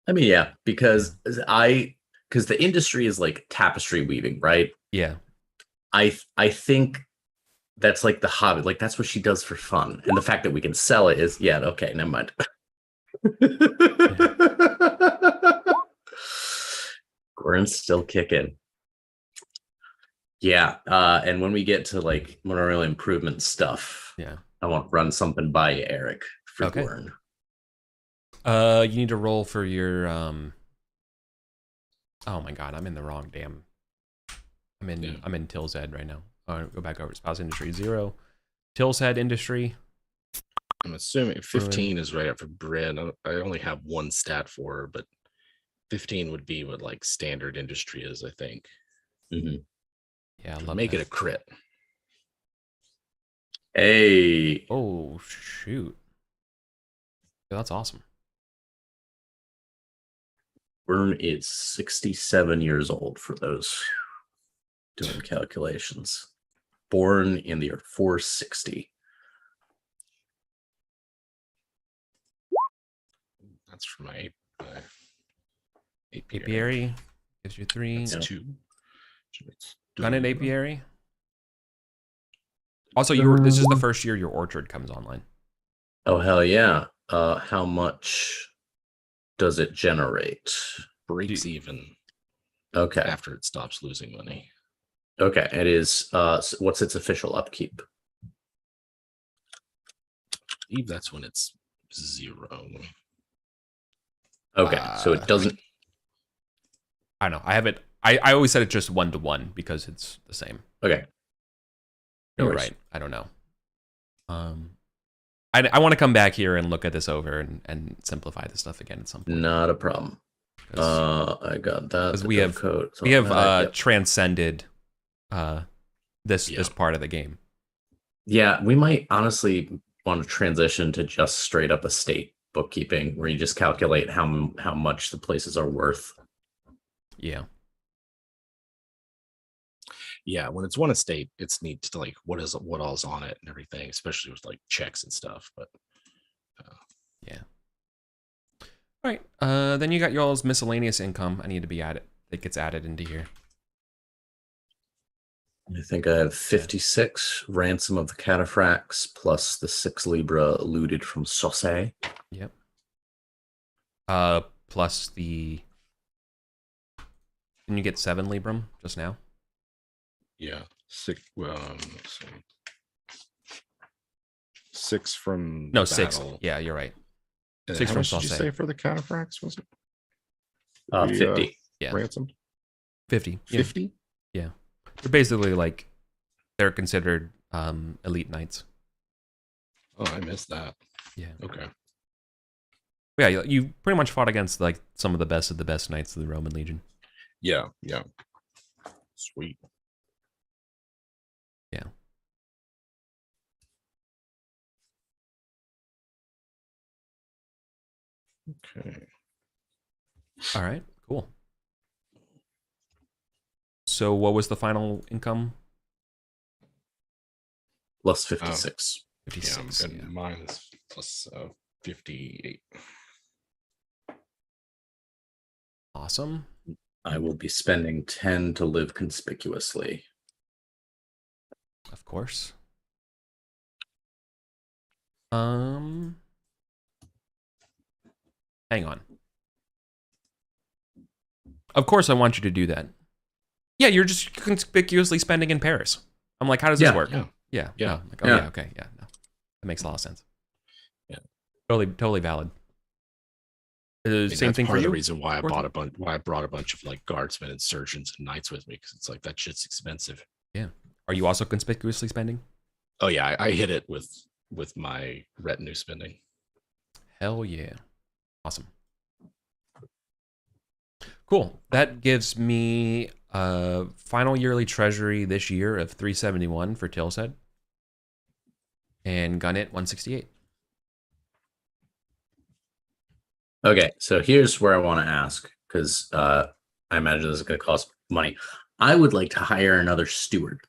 I mean, yeah, because the industry is like tapestry weaving, right?
Yeah.
I think that's like the hobby, like that's what she does for fun, and the fact that we can sell it is okay. Never mind. Gordon's still kicking. Yeah, and when we get to like monorail improvement stuff,
Yeah,
I want to run something by you, Eric, for
okay.
Gordon.
You need to roll for your Oh my god, I'm in the wrong damn. I'm in Till's Head right now. Go back over spouse industry 0. Till's Head industry.
I'm assuming 15 is right after Bryn. I only have one stat for her, but 15 would be what like standard industry is, I think.
Mm-hmm.
Yeah, I love
make
that.
it a crit.
Hey.
Oh shoot. Yeah, that's awesome.
Byrne is 67 years old for those doing calculations. Born in the year 460.
That's for my
apiary. Gives you 3.
That's 2.
Gun and apiary. Also, this is the first year your orchard comes online.
Oh hell yeah. How much does it generate?
Breaks even.
Okay.
After it stops losing money.
Okay. It is what's its official upkeep?
I believe that's when it's 0.
Okay. So it doesn't.
I know. I have it. I always said it just 1-to-1 because it's the same.
Okay.
No You're right. I don't know. I want to come back here and look at this over and simplify this stuff again at some point.
Not a problem. I got that.
Because we have transcended this part of the game.
Yeah, we might honestly want to transition to just straight up estate bookkeeping, where you just calculate how much the places are worth.
Yeah.
Yeah, when it's one estate, it's neat to like what all's on it and everything, especially with like checks and stuff. But
yeah. All right. Then you got y'all's miscellaneous income. I need to be added. It gets added into here.
I think I have 56 ransom of the cataphracts plus the 6 libra looted from Sauce.
Yep. Plus the. Didn't you get 7 librum just now?
Yeah. Six. Let's see. 6 from
No,
the
6.
battle.
Yeah, you're right.
And
6
how
from
much did you
Sauce.
say for the cataphracts? Was it
50.
Yeah.
ransomed?
50.
50?
Yeah. They're basically like, they're considered elite knights.
Oh, I missed that.
Yeah.
Okay.
Yeah, you pretty much fought against like some of the best knights of the Roman Legion.
Yeah. Yeah. Sweet.
Yeah.
Okay.
All right. Cool. So what was the final income?
Plus 56.
56.
Yeah, mine is plus 58.
Awesome.
I will be spending 10 to live conspicuously.
Of course. Hang on. Of course I want you to do that. Yeah, you're just conspicuously spending in Paris. I'm like, how does this work?
Yeah.
Oh, like, yeah. Okay. Yeah. No. That makes a lot of sense.
Yeah.
Totally valid. Same thing for
part
you.
of the reason why I bought why I brought a bunch of like guardsmen and surgeons and knights with me, because it's like that shit's expensive.
Yeah. Are you also conspicuously spending?
Oh yeah, I hit it with my retinue spending.
Hell yeah. Awesome. Cool. That gives me a final yearly treasury this year of 371 for Tilshead. And Gunit 168.
Okay, so here's where I want to ask, because I imagine this is going to cost money. I would like to hire another steward,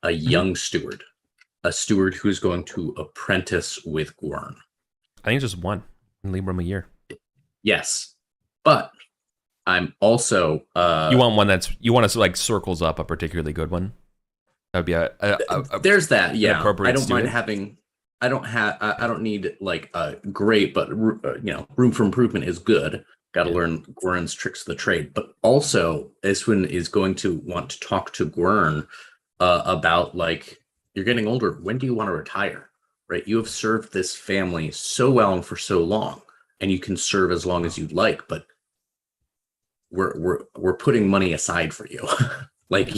a young steward, a steward who's going to apprentice with Gwern.
I think just one. Libram a year.
Yes, but I'm also
you want one you want to like circles up a particularly good one. That would be a
there's that. Yeah,
appropriate
I don't
student.
mind having. I don't need like a great, but room for improvement is good. Got to learn Gwern's tricks of the trade, but also Eswin is going to want to talk to Gwern about, like, you're getting older. When do you want to retire? Right? You have served this family so well and for so long, and you can serve as long as you'd like, but we're putting money aside for you. Like,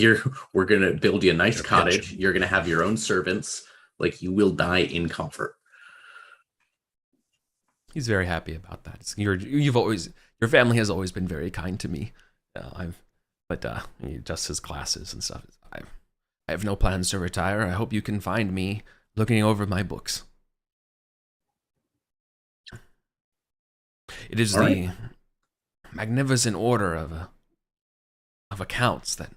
we're gonna build you a nice cottage.
Pension.
You're gonna have your own servants. Like, you will die in comfort.
He's very happy about that. Your family has always been very kind to me. He adjusts his glasses and stuff. I have no plans to retire. I hope you can find me looking over my books. It is the magnificent order of accounts that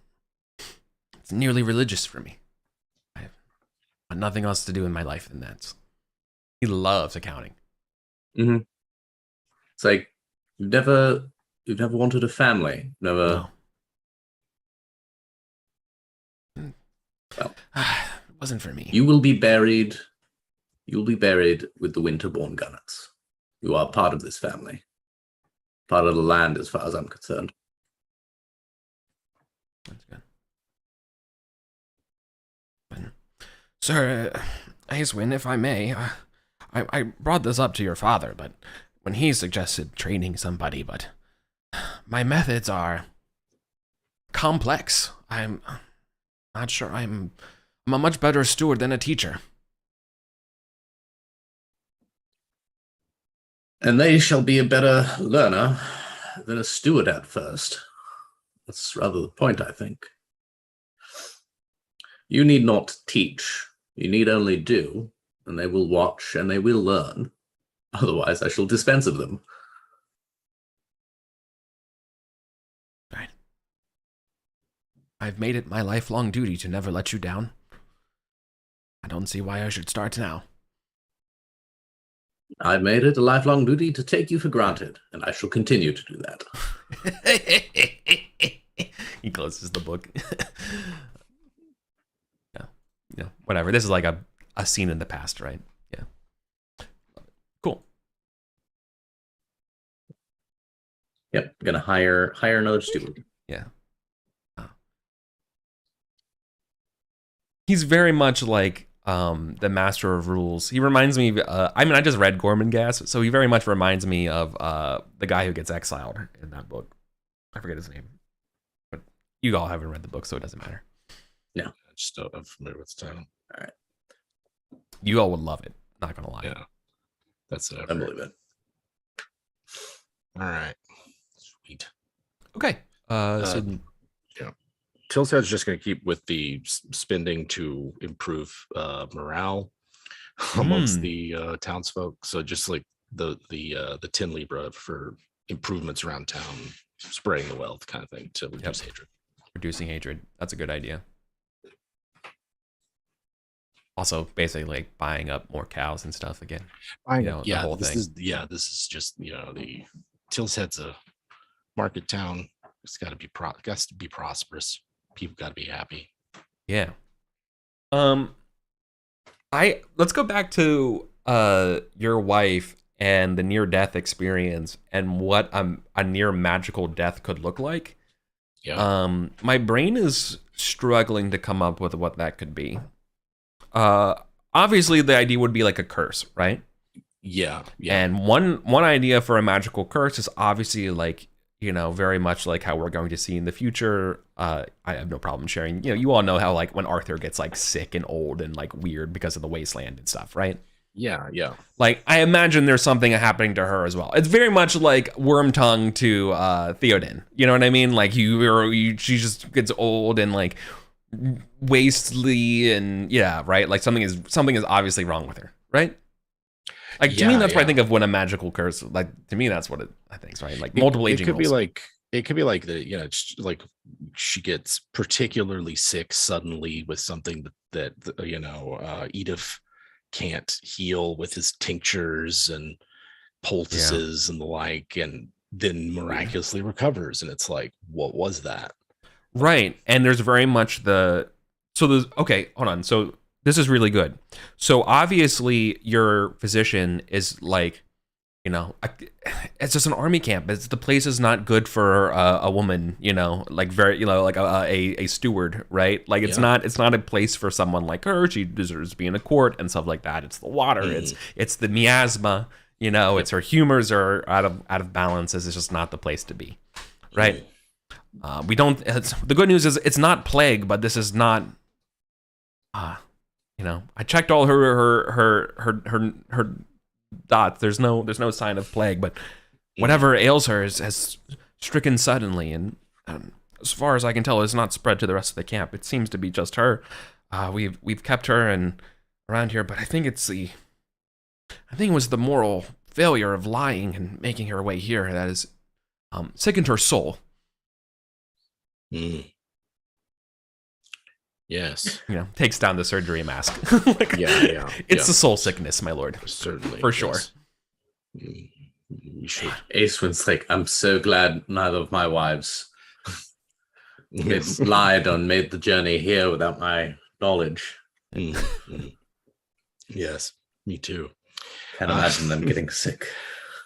it's nearly religious for me. I have nothing else to do in my life than that. He loves accounting.
Mm-hmm. It's like you've never wanted a family. Never.
No. Well, it wasn't for me.
You will be buried with the Winterborn Gunnets. You are part of this family. Part of the land, as far as I'm concerned.
That's good. Sir, Aeswin, if I may, I brought this up to your father, but when he suggested training somebody, but my methods are complex. I'm not sure I'm a much better steward than a teacher.
And they shall be a better learner than a steward at first. That's rather the point, I think. You need not teach. You need only do, and they will watch and they will learn. Otherwise, I shall dispense of them.
Right. I've made it my lifelong duty to never let you down. I don't see why I should start now.
I've made it a lifelong duty to take you for granted, and I shall continue to do that.
He closes the book. Yeah, whatever. This is like a scene in the past, right? Yeah. Cool.
Yep, gonna hire another steward.
Yeah. He's very much like the Master of Rules. He reminds me. I mean, I just read Gormenghast, so he very much reminds me of the guy who gets exiled in that book. I forget his name, but you all haven't read the book, so it doesn't matter.
No,
I'm familiar with the title.
All right,
you all would love it. Not gonna lie.
Yeah, that's it.
I believe it.
All right, sweet.
Okay. So
yeah, Tilstead's just going to keep with the spending to improve morale amongst the townsfolk. So just like the 10 libra for improvements around town, spreading the wealth kind of thing to reduce hatred.
Reducing hatred. That's a good idea. Also, basically, like buying up more cows and stuff again.
The whole thing. This is just the Tilstead's a market town. It's got to be prosperous. People got to be happy.
Yeah. Let's go back to your wife and the near death experience and what a near magical death could look like.
Yeah.
My brain is struggling to come up with what that could be. Obviously the idea would be like a curse, right?
Yeah.
And one idea for a magical curse is obviously like, very much like how we're going to see in the future. I have no problem sharing. You all know how like when Arthur gets like sick and old and like weird because of the wasteland and stuff, right?
Yeah.
Like I imagine there's something happening to her as well. It's very much like Wormtongue to Theoden. You know what I mean? Like she just gets old and like wastely and right? Like something is obviously wrong with her, right? Like to me, that's what I think of when a magical curse. Like to me, that's what I think is right. Like multiple aging.
It could be like it's like she gets particularly sick suddenly with something that Edith can't heal with his tinctures and poultices and the like, and then miraculously recovers. And it's like, what was that?
Right. And there's very much hold on. So this is really good. So obviously your physician is like, it's just an army camp. The place is not good for a woman, like very, like a steward, right? Like it's not a place for someone like her. She deserves to be in a court and stuff like that. It's the water. It's the miasma, it's her humors are out of balance. It's just not the place to be. Right. The good news is it's not plague, but this is not, I checked all her dots. There's no sign of plague, but whatever ails her has stricken suddenly, and as far as I can tell, it's not spread to the rest of the camp. It seems to be just her. We've kept her and around here, but I think it was the moral failure of lying and making her way here that has sickened her soul.
Yes.
Takes down the surgery mask. It's the soul sickness, my lord.
Certainly.
For sure.
We should.
Acewin's like, I'm so glad neither of my wives lied or made the journey here without my knowledge.
Yes, me too.
Can't imagine them getting sick.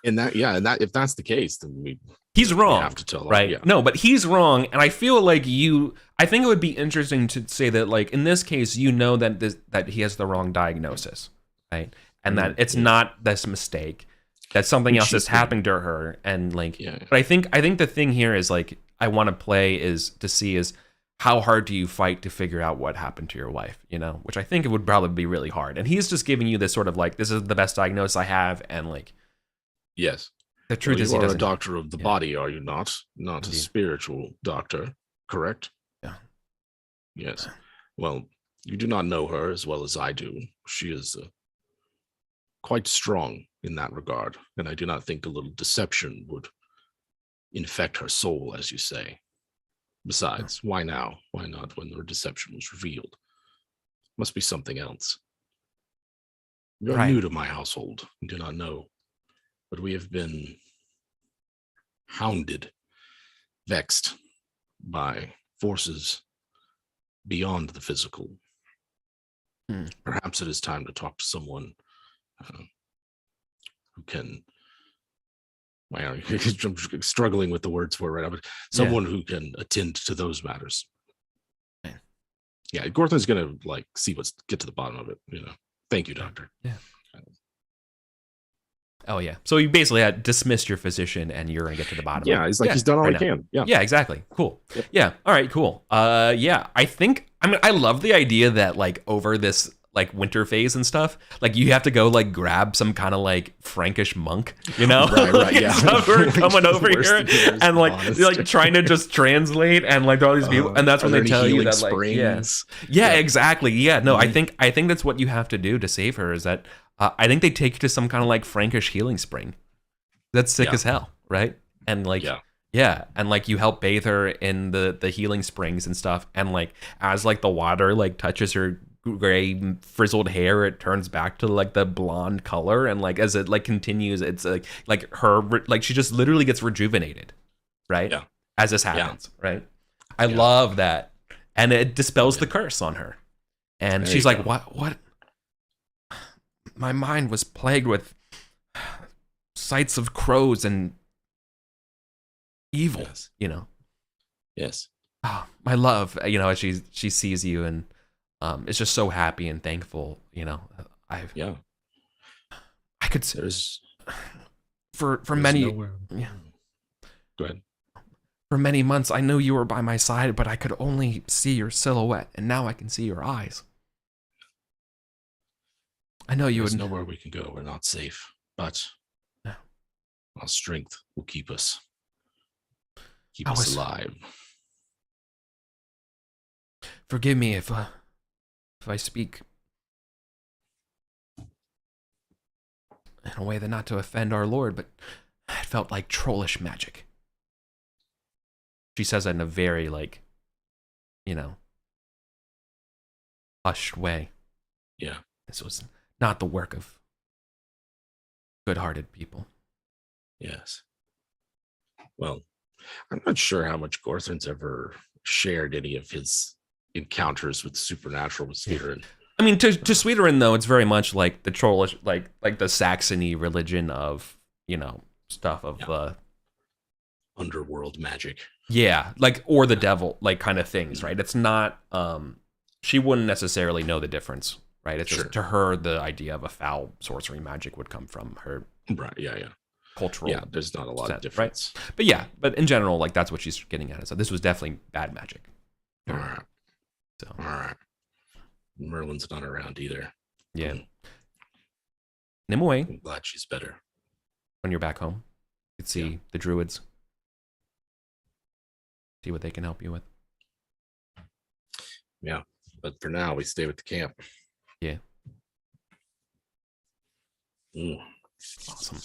And if that's the case, then
he's wrong.
Have to tell them,
right?
Yeah.
No, but he's wrong, and I feel like I think it would be interesting to say that, like in this case, that he has the wrong diagnosis, right? And that it's not this mistake, that something else is happening to her, and like.
Yeah.
But I think the thing here is like I want to play is to see is how hard do you fight to figure out what happened to your wife, which I think it would probably be really hard. And he's just giving you this sort of like this is the best diagnosis I have, and like.
Yes.
The truth is,
you are a doctor of the body, are you not? Not a spiritual doctor, correct?
Yeah.
Yes. Well, you do not know her as well as I do. She is quite strong in that regard, and I do not think a little deception would infect her soul, as you say. Besides, why now? Why not when her deception was revealed? Must be something else. You're new to my household. You do not know. But we have been hounded, vexed by forces beyond the physical. Perhaps it is time to talk to someone who can. I'm struggling with the words for it right now, but someone who can attend to those matters. Yeah, Gorthon's gonna like get to the bottom of it. Thank you, doctor.
Yeah. Oh yeah. So you basically had dismissed your physician, and you're gonna get to the bottom.
Yeah,
of it.
he's like he's done all he can. Yeah.
Yeah. Exactly. Cool.
Yep.
Yeah. All right. Cool. Yeah. I love the idea that like over this like winter phase and stuff, like you have to go like grab some kind of like Frankish monk,
Right. Yeah.
Stuff are coming over here and like trying to just translate and like all these people, and that's when they tell you that like yeah, exactly. Yeah. No, I think that's what you have to do to save her. Is that I think they take you to some kind of like Frankish healing spring. That's sick as hell, right? And like yeah, and like you help bathe her in the healing springs and stuff, and like as like the water like touches her gray frizzled hair, it turns back to like the blonde color, and like as it like continues, it's like her like she just literally gets rejuvenated, right?
Yeah.
As this happens, right? I love that, and it dispels the curse on her, and she's like, what? My mind was plagued with sights of crows and evil,
Yes.
Oh, my love, as she sees you and is just so happy and thankful, I could
There's
for many
Go ahead.
For many months I knew you were by my side, but I could only see your silhouette, and now I can see your eyes. I know
There's nowhere we can go. We're not safe, but our strength will keep us alive.
Forgive me if I speak in a way that not to offend our Lord, but it felt like trollish magic. She says that in a very like, hushed way.
Yeah.
This was not the work of good-hearted people.
Yes. Well, I'm not sure how much Gorthon's ever shared any of his encounters with supernatural with Sweeterin.
I mean, to Sweeterin though, it's very much like the trollish, like the Saxony religion of stuff of
underworld magic.
Yeah, like or the devil, like kind of things, right? It's not. She wouldn't necessarily know the difference, right? It's just to her the idea of a foul sorcery magic would come from her.
Right. Yeah.
Cultural.
Yeah. There's not a lot of difference,
right? But in general, like that's what she's getting at. So this was definitely bad magic.
All right. All right. Merlin's not around either.
Yeah. Nimue.
I'm glad she's better.
When you're back home, you can see the druids. See what they can help you with.
Yeah. But for now, we stay with the camp.
Yeah.
Mm.
Awesome.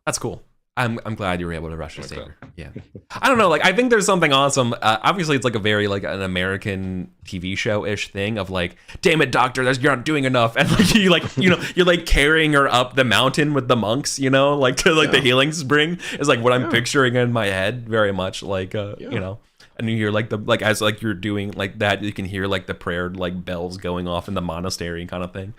That's cool. I'm glad you were able to rush to save her. Yeah. I don't know. Like, I think there's something awesome. Obviously, it's like a very like an American TV show-ish thing of like, damn it, doctor, you're not doing enough. And like you're like carrying her up the mountain with the monks, like to like the healing spring is like what I'm picturing in my head very much. Like, and you hear like as like you're doing like that, you can hear like the prayer like bells going off in the monastery kind of thing.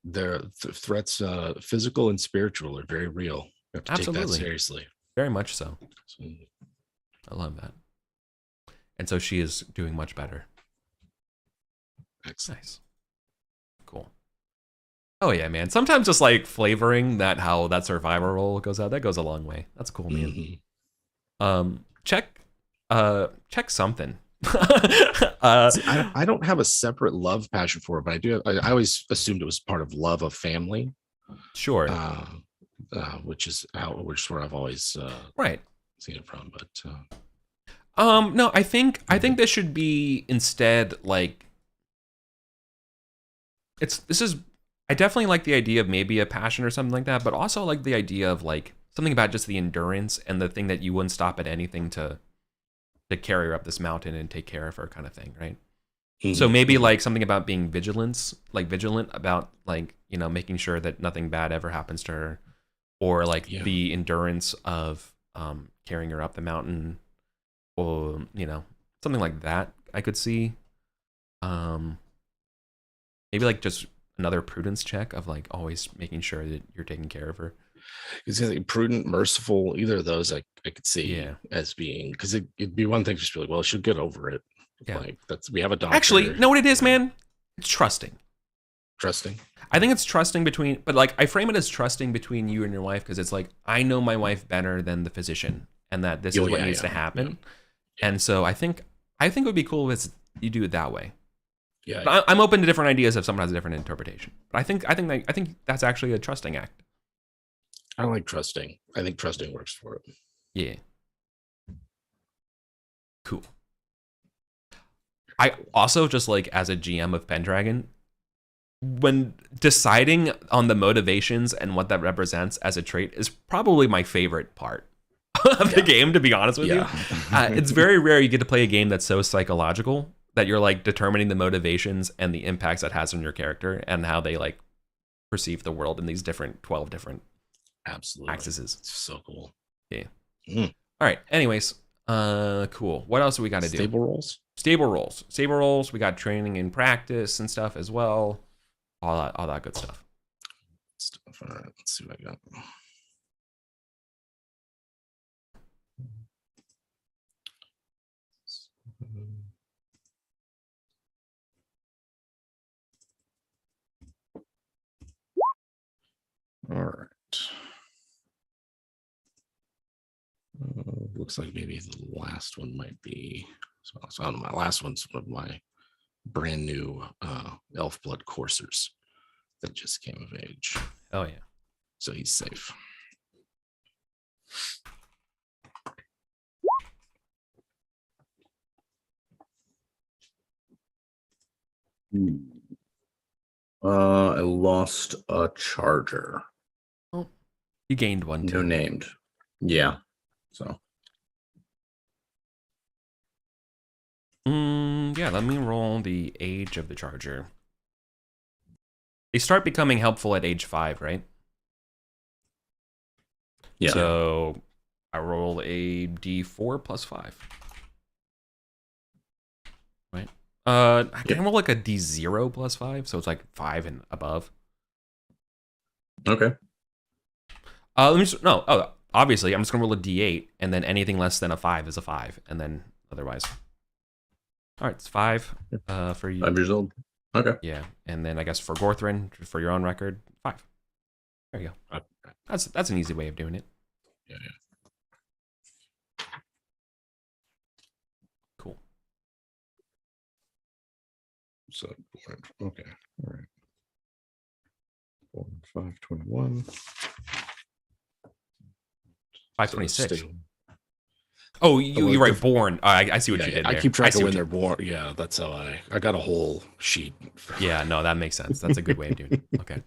Their threats, physical and spiritual, are very real. You have to take that seriously.
Very much so. I love that. And so she is doing much better.
Excellent.
Nice. Cool. Oh yeah, man. Sometimes just like flavoring that how that survivor role goes out, that goes a long way. That's cool, man. Mm-hmm. Check something.
I don't have a separate love passion for it, but I do. I always assumed it was part of love of family.
Sure.
Which is where I've always seen it from. But
no, I think this should be instead like I definitely like the idea of maybe a passion or something like that, but also like the idea of like something about just the endurance and the thing that you wouldn't stop at anything to carry her up this mountain and take care of her kind of thing, right? Mm-hmm. So maybe like something about being vigilant about like, making sure that nothing bad ever happens to her, or like the endurance of carrying her up the mountain, or, something like that I could see. Maybe like just another prudence check of like always making sure that you're taking care of her.
It's prudent, merciful. Either of those I could see as being, because it'd be one thing just to be like, well, she'll get over it.
Yeah.
Like we have a doctor.
Actually, know what it is, man? It's trusting.
Trusting.
I think it's trusting between, but like I frame it as trusting between you and your wife because it's like I know my wife better than the physician, and that this is what needs to happen. Yeah. And so I think it would be cool if you do it that way.
Yeah.
But I'm open to different ideas if someone has a different interpretation. But I think that's actually a trusting act.
I like trusting. I think trusting works for it.
Yeah. Cool. I also just like as a GM of Pendragon, when deciding on the motivations and what that represents as a trait is probably my favorite part of the game, to be honest with you. It's very rare you get to play a game that's so psychological that you're like determining the motivations and the impacts that has on your character and how they like perceive the world in these 12 different axes.
It's so cool.
Yeah. All right. Anyways, cool. What else do we got to do? Stable rolls. We got training and practice and stuff as well. All that good stuff.
All right, let's see what I got. All right. Looks like maybe the last one might be. So I don't know, my last one's one of my brand new elf blood coursers that just came of age.
Oh yeah.
So he's safe.
I lost a charger.
Oh, you gained one too.
No named. Yeah. So.
Yeah, let me roll the age of the charger. They start becoming helpful at age 5, right?
Yeah.
So I roll a d4 plus 5. Right. I can roll like a d0 plus 5, so it's like 5 and above.
Okay.
Obviously, I'm just gonna roll a d8, and then anything less than a 5 is a 5, and then otherwise. All right, it's 5 for you.
5 years old. Okay.
Yeah, and then I guess for Gorthrin, for your own record, 5. There you go. That's an easy way of doing it.
Yeah.
Cool.
So, okay. All right. 4, 5, 21.
526. Oh, you're right. Born. I see what you did there.
I keep track of when they're born. Yeah, that's how I got a whole sheet.
Yeah, no, that makes sense. That's a good way of doing it. Okay.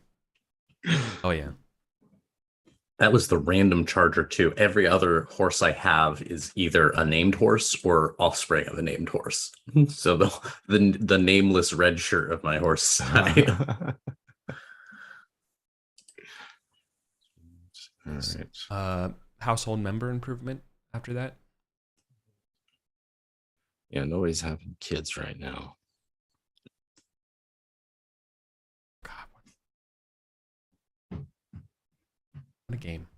Oh yeah.
That was the random charger too. Every other horse I have is either a named horse or offspring of a named horse. So the nameless red shirt of my horse side.
All right.
Household member improvement after that.
Yeah, nobody's having kids right now.
God, what a game.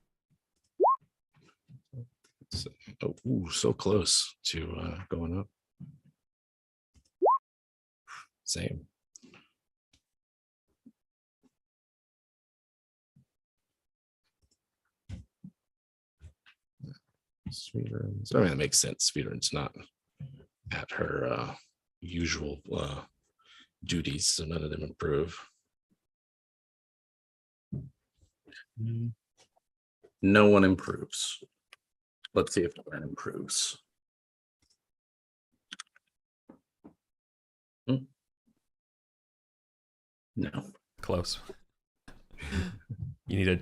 So close to going up. Same. Sweeter's. I mean, that makes sense. Sweeter's not at her usual duties, so none of them improve.
No one improves. Let's see if that improves. No.
Close. You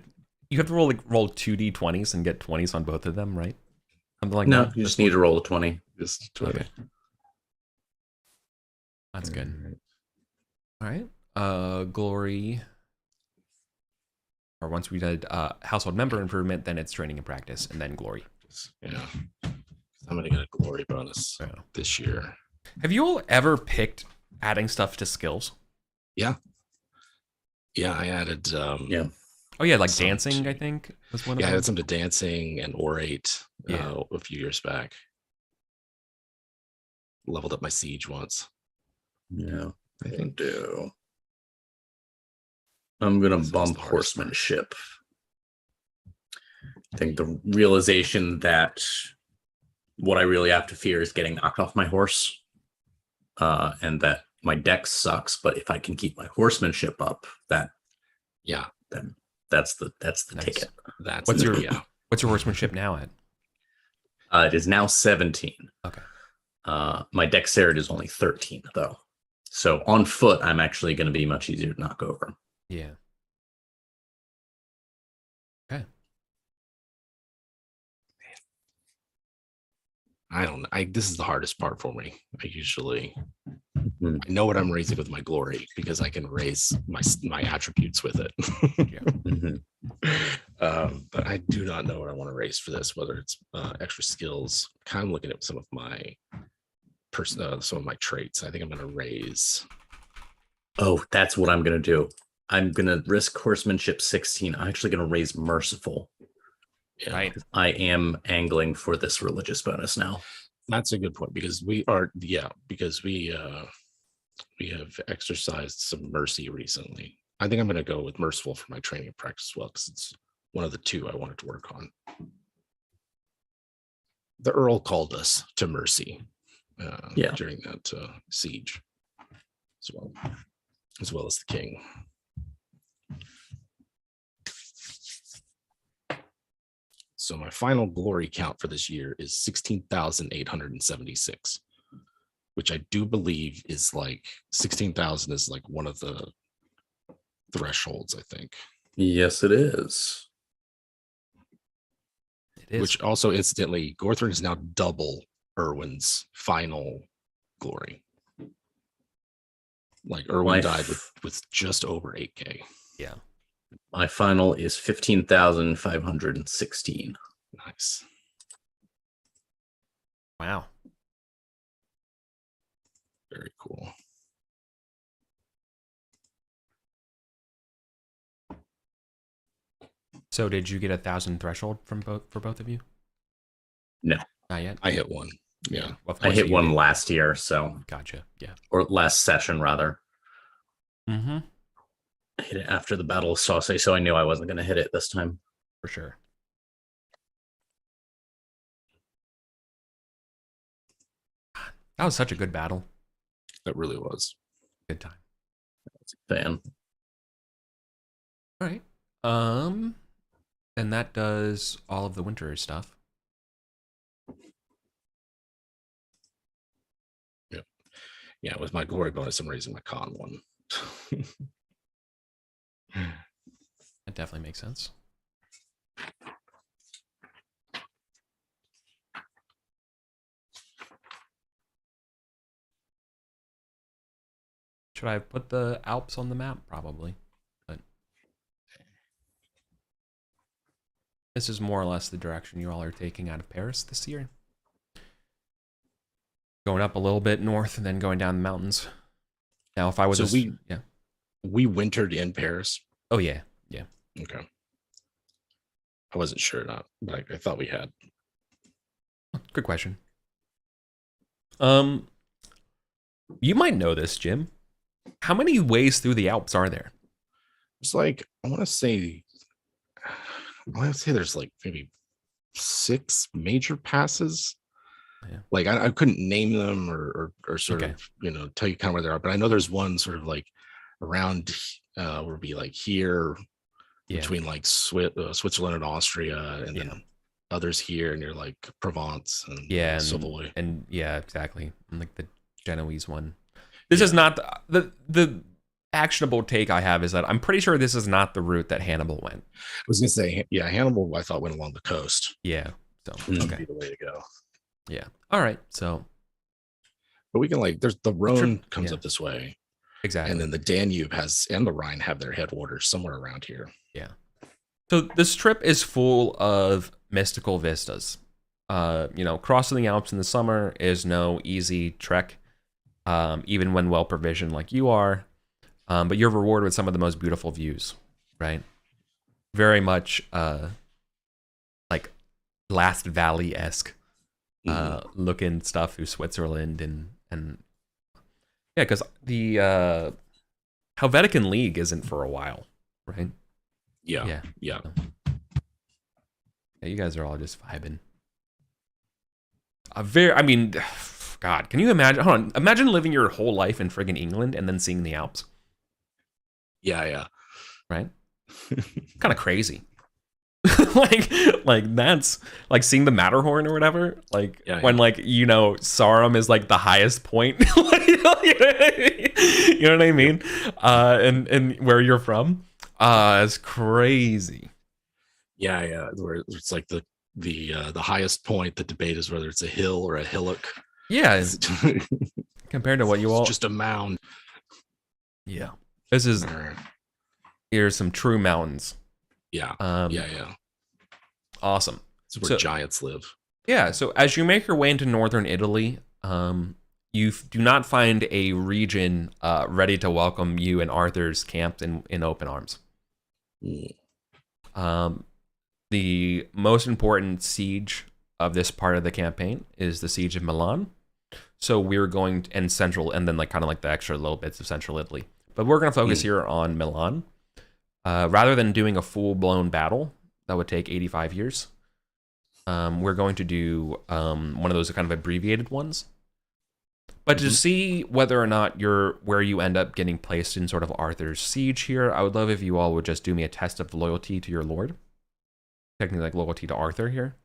have to roll 2d20s and get 20s on both of them, right? Something like
no,
that.
you just need to roll a 20.
Just 20.
Okay. That's good. All right. Glory. Or once we did household member improvement, then it's training and practice, and then glory.
Yeah. I'm gonna get a glory bonus this year.
Have you all ever picked adding stuff to skills?
Yeah. Yeah, I added
yeah.
Oh yeah, like dancing, I think was one of them.
I had some to dancing and orate a few years back. leveled up my siege once.
Yeah,
I think
do. I'm gonna
This
bump
was the hardest part.
horsemanship. I think the realization that what I really have to fear is getting knocked off my horse, and that my deck sucks. But if I can keep my horsemanship up, then that's the
Nice.
ticket.
That's
What's your
yeah.
What's your horsemanship now at?
It is now 17.
Okay.
My dexterity is only 13 though, so on foot I'm actually going to be much easier to knock over.
Yeah. Okay.
I don't know. This is the hardest part for me. I usually
Hmm.
I know what I'm raising with my glory because I can raise my attributes with it.
Mhm.
But I do not know what I want to raise for this, whether it's extra skills. Kind of looking at some of my some of my traits. I think I'm going to raise.
Oh, that's what I'm going to do. I'm going to risk horsemanship 16. I'm actually going to raise merciful.
Yeah,
Right.
I am angling for this religious bonus now.
that's a good point because we have exercised some mercy recently. I think I'm going to go with merciful for my training and practice as well because it's one of the two I wanted to work on. The Earl called us to mercy during that siege as well as the king. So my final glory count for this year is 16,876, which I do believe is like 16,000 is like one of the thresholds, I think.
Yes, it is.
It is.
Which also, incidentally, Gorthrin is now double Erwin's final glory. Like Erwin died with just over 8K.
Yeah.
My final is 15,516.
Nice.
Wow.
Very cool.
So did you get 1,000 threshold for both of you?
No.
Not yet.
I hit one. Yeah.
I hit one last year, so
Gotcha. Yeah.
or last session rather.
Mm-hmm.
I hit it after the Battle of Sauce, so I knew I wasn't going to hit it this time.
For sure. That was such a good battle.
That really was.
Good time.
Fan.
All right. And that does all of the winter stuff.
Yep. Yeah, with my glory bonus, I'm raising my con one.
That definitely makes sense. Should I put the Alps on the map? Probably. But this is more or less the direction you all are taking out of Paris this year. Going up a little bit north and then going down the mountains. Now, if I was...
we wintered in Paris.
Oh, yeah. Yeah.
Okay. I wasn't sure or not, but I thought we had.
Good question. You might know this, Jim. How many ways through the Alps are there?
It's like I want to say there's like maybe 6 major passes.
Yeah.
Like I couldn't name them or sort
Okay.
of tell you kind of where they are, but I know there's one sort of like around would be like here between like Switzerland and Austria, and then others here near like Provence and Savoy.
And yeah, exactly. And like the Genoese one. This is not the actionable take I have is that I'm pretty sure this is not the route that Hannibal went.
I was gonna say, yeah, Hannibal I thought went along the coast.
Yeah. So
Would be the way to go.
Yeah. All right. So,
but we can there's the Rhone comes up this way.
Exactly.
And then the Danube and the Rhine have their headwaters somewhere around here.
Yeah. So this trip is full of mystical vistas. Crossing the Alps in the summer is no easy trek, even when well provisioned like you are. But you're rewarded with some of the most beautiful views, right? Very much like Last Valley-esque looking stuff through Switzerland And yeah, because the Helvetican League isn't for a while, right?
Yeah.
Yeah, you guys are all just vibing. I mean, God, can you imagine? Hold on, imagine living your whole life in friggin' England and then seeing the Alps.
Yeah.
Right? Kind of crazy. like that's like seeing the Matterhorn or whatever. Like when like Sarum is like the highest point. You know what I mean? And where you're from. It's crazy.
Yeah. Where it's like the highest point. The debate is whether it's a hill or a hillock.
Yeah. Compared to what you all,
just a mound.
Yeah. This is here's some true mountains.
Yeah.
Awesome.
It's where giants live.
Yeah. So as you make your way into northern Italy, you do not find a region ready to welcome you and Arthur's camp in open arms. The most important siege of this part of the campaign is the siege of Milan. So we're going to, and central, and then like kind of like the extra little bits of central Italy. But we're going to focus here on Milan. Rather than doing a full-blown battle that would take 85 years, we're going to do one of those kind of abbreviated ones. But to see whether or not where you end up getting placed in sort of Arthur's siege here, I would love if you all would just do me a test of loyalty to your lord. Technically like loyalty to Arthur here.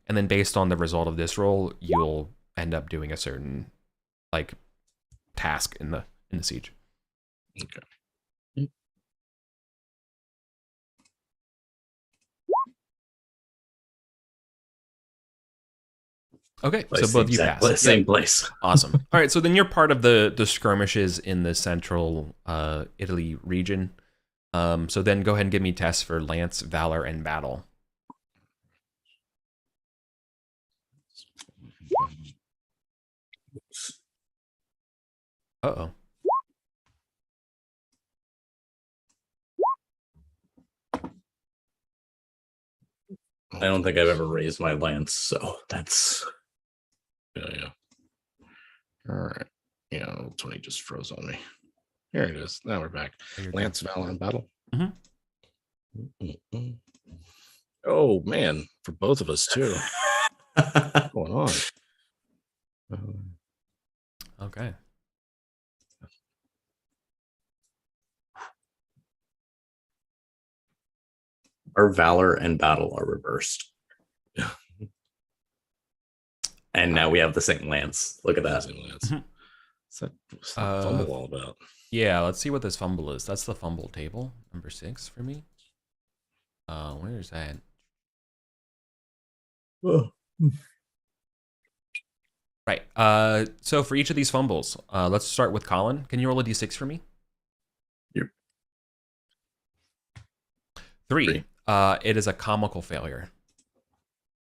And then based on the result of this roll, you'll end up doing a certain like task in the siege.
Okay.
Okay, so both of you pass.
Same place.
Awesome. All right, so then you're part of the skirmishes in the central Italy region. So then go ahead and give me tests for Lance, Valor, and Battle. Uh-oh.
I don't think I've ever raised my lance, so that's...
Yeah. All right. Yeah, 20 just froze on me. Here it is. Now we're back. Lance, Valor, and Battle. Oh, man. For both of us, too. What's going on?
Okay.
Our Valor and Battle are reversed. And now we have the same lance. Look at that.
What's that fumble all about?
Yeah, let's see what this fumble is. That's the fumble table, number 6 for me. Where is that?
Oh.
Right. So for each of these fumbles, let's start with Colin. Can you roll a d6 for me?
Yep.
3. It is a comical failure.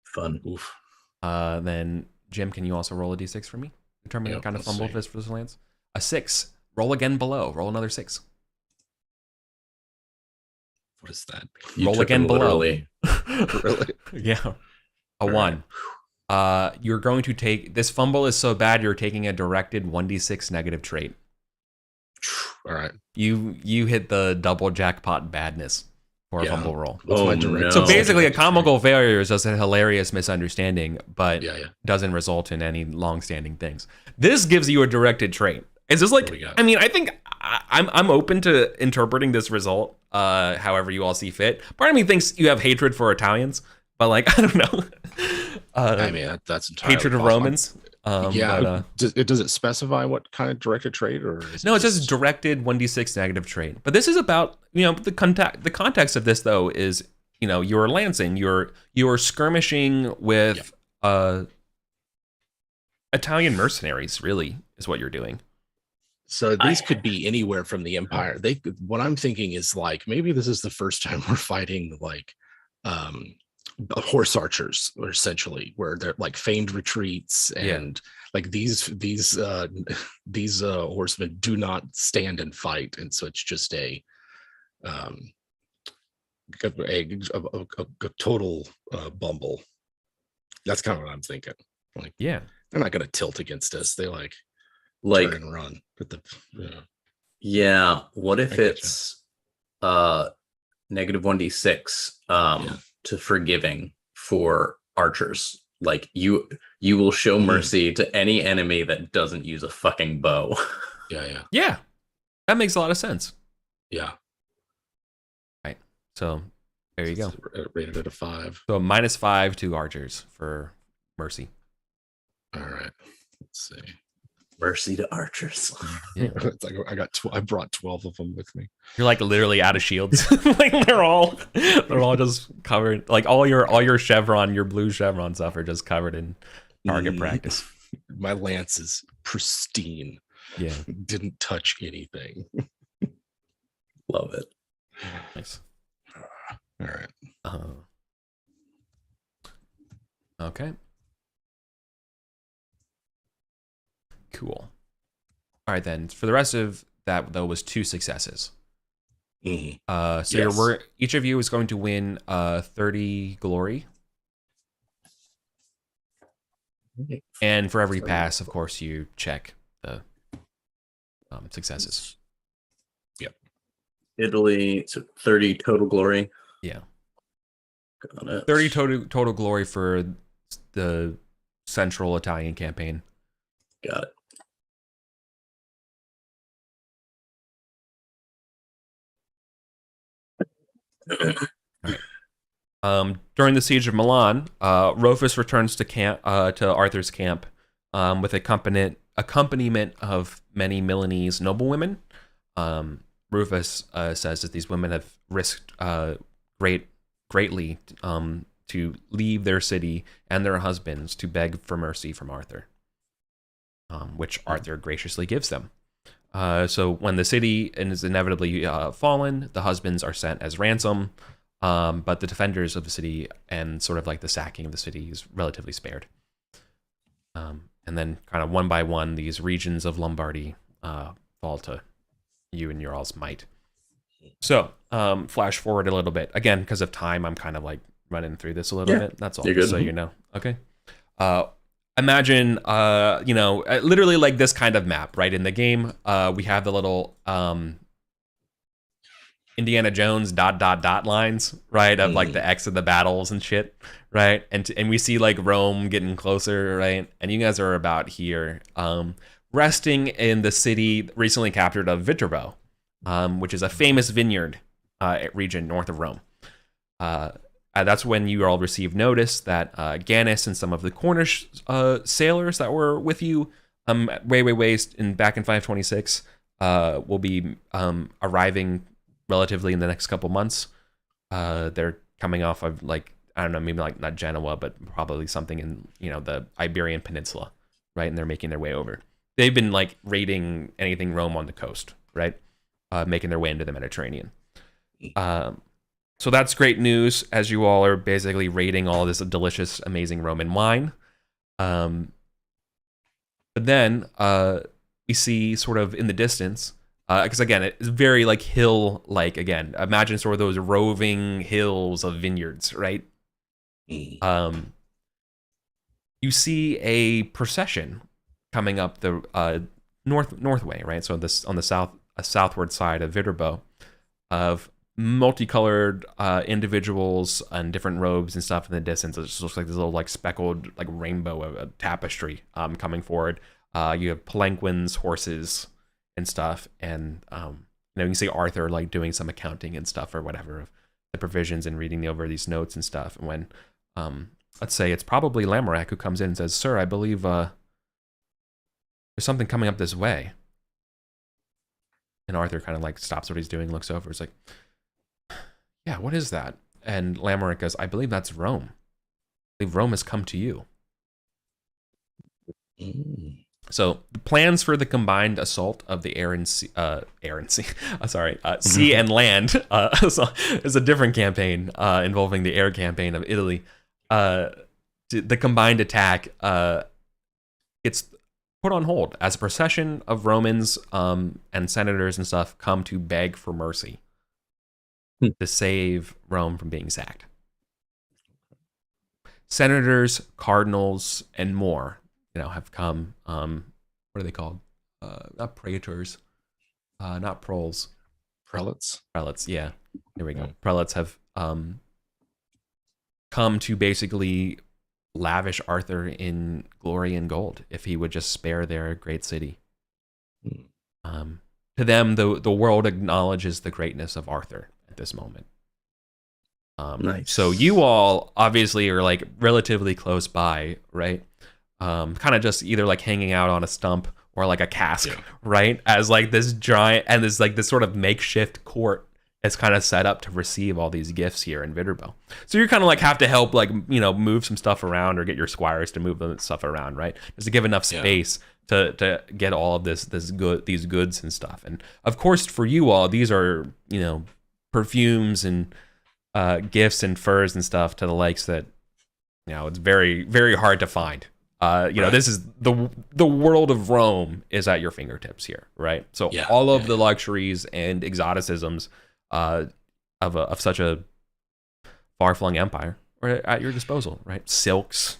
Fun.
Oof.
Then Jim, can you also roll a d6 for me? Determine what kind of fumble this for this lance. A 6. Roll again below. Roll another 6.
What is that?
Roll again below.
Really?
Yeah. A 1. You're going to take this fumble is so bad you're taking a directed 1d6 negative trait.
All right.
You hit the double jackpot badness for a fumble roll.
What's my direct?
No.
So basically, a comical failure is just a hilarious misunderstanding, but doesn't result in any long-standing things. This gives you a directed trait. Is this like? I mean, I think I'm open to interpreting this result however you all see fit. Part of me thinks you have hatred for Italians, but like I don't know.
I mean, that's entirely
hatred of
possible.
Romans.
Does it specify what kind of directed trait, or
no? It says directed 1d6 negative trait. But this is about the context of this though is you're lancing, you're skirmishing with Italian mercenaries. Really, is what you're doing.
So these could be anywhere from the Empire. What I'm thinking is like maybe this is the first time we're fighting like horse archers, essentially, where they're like famed retreats and like these horsemen do not stand and fight, and so it's just a total bumble. That's kind of what I'm thinking. Like,
yeah,
they're not going to tilt against us. They like
like
turn and run. But
yeah, what if
I getcha.
it's negative 1d6 to forgiving for archers? Like you will show mercy to any enemy that doesn't use a fucking bow.
Yeah, that makes a lot of sense.
Yeah.
Right. So there you go.
Rated at a 5.
So -5 to archers for mercy.
All right. Let's see.
Mercy to archers.
Yeah.
It's like I brought 12 of them with me.
You're like literally out of shields. Like they're all just covered. Like all your chevron, your blue chevron stuff are just covered in target practice.
My lance is pristine.
Yeah.
Didn't touch anything.
Love it.
Nice.
All right.
Okay. Cool. All right, then. For the rest of that, though, was 2 successes. So
Yes.
each of you is going to win 30 glory. And for every pass, of course, you check the successes.
Yep.
Italy, so 30 total glory.
Yeah.
Got it.
30 total glory for the central Italian campaign.
Got it.
During the siege of Milan, Rufus returns to Arthur's camp with accompaniment of many Milanese noblewomen. Rufus says that these women have risked greatly to leave their city and their husbands to beg for mercy from Arthur, which Arthur graciously gives them. So when the city is inevitably fallen, the husbands are sent as ransom, but the defenders of the city and sort of like the sacking of the city is relatively spared. And then kind of one by one, these regions of Lombardy fall to you and your all's might. So flash forward a little bit. Again, because of time, I'm kind of like running through this a little bit. That's all, just so you know. Okay. Imagine, literally like this kind of map, right? In the game, we have the little Indiana Jones ... lines, right? Of like the X of the battles and shit, right? And we see like Rome getting closer, right? And you guys are about here, resting in the city recently captured of Viterbo, which is a famous vineyard region north of Rome. That's when you all received notice that Gannis and some of the Cornish sailors that were with you back in 526 will be arriving relatively in the next couple months. They're coming off of like, I don't know, maybe like not Genoa, but probably something in, the Iberian Peninsula, right? And they're making their way over. They've been like raiding anything Rome on the coast, right? Making their way into the Mediterranean. So that's great news, as you all are basically raiding all this delicious, amazing Roman wine. But then we see sort of in the distance, because again, it's very like hill-like. Again, imagine sort of those roving hills of vineyards, right? You see a procession coming up the northway, right? So this on the southward side of Viterbo, of multicolored individuals and different robes and stuff in the distance. It just looks like this little like speckled like rainbow of a tapestry coming forward. You have palanquins, horses, and stuff, and you can see Arthur like doing some accounting and stuff or whatever of the provisions and reading over these notes and stuff. And when let's say it's probably Lamorak who comes in and says, "Sir, I believe there's something coming up this way." And Arthur kind of like stops what he's doing, looks over, is like, "Yeah, what is that?" And Lamorak goes, "I believe that's Rome. I believe Rome has come to you." So the plans for the combined assault of the sea and land is a different campaign involving the air campaign of Italy. The combined attack gets put on hold as a procession of Romans and senators and stuff come to beg for mercy to save Rome from being sacked. Senators, cardinals, and more, have come. What are they called? not praetors, not proles.
Prelates.
Prelates, yeah. There we go. Prelates have come to basically lavish Arthur in glory and gold if he would just spare their great city. To them, the world acknowledges the greatness of Arthur at this moment.
Nice.
So you all obviously are like relatively close by, right? Kind of just either like hanging out on a stump or like a cask, right? As like this giant and this like this sort of makeshift court is kind of set up to receive all these gifts here in Viterbo. So you're kind of like have to help like, you know, move some stuff around or get your squires to move the stuff around, right? Just to give enough space to get all of these goods and stuff. And of course for you all, these are, you know, perfumes and gifts and furs and stuff to the likes that, you know, it's very, very hard to find. You know, this is the world of Rome is at your fingertips here, right? So all of the luxuries and exoticisms of such a far-flung empire are at your disposal, right? Silks,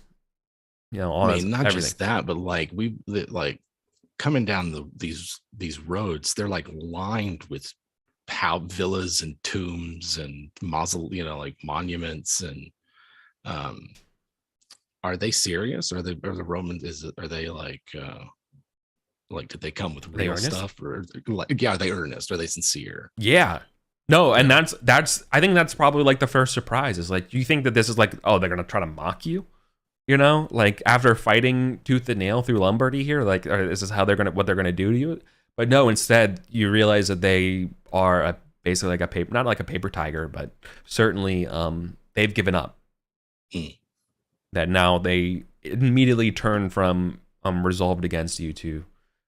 you know, all
not
everything.
just that, but like coming down these roads, they're like lined with villas and tombs and you know, like monuments and are they serious? Are the Romans? Are they like did they come with real stuff or like are they earnest? Are they sincere?
Yeah, no, and that's I think that's probably like the first surprise is like, do you think that this is like, oh, they're gonna try to mock you? You know, like after fighting tooth and nail through Lombardy here, like is this how what they're gonna do to you? But no, instead you realize that they are basically like not like a paper tiger, but certainly they've given up. That now they immediately turn from resolved against you to,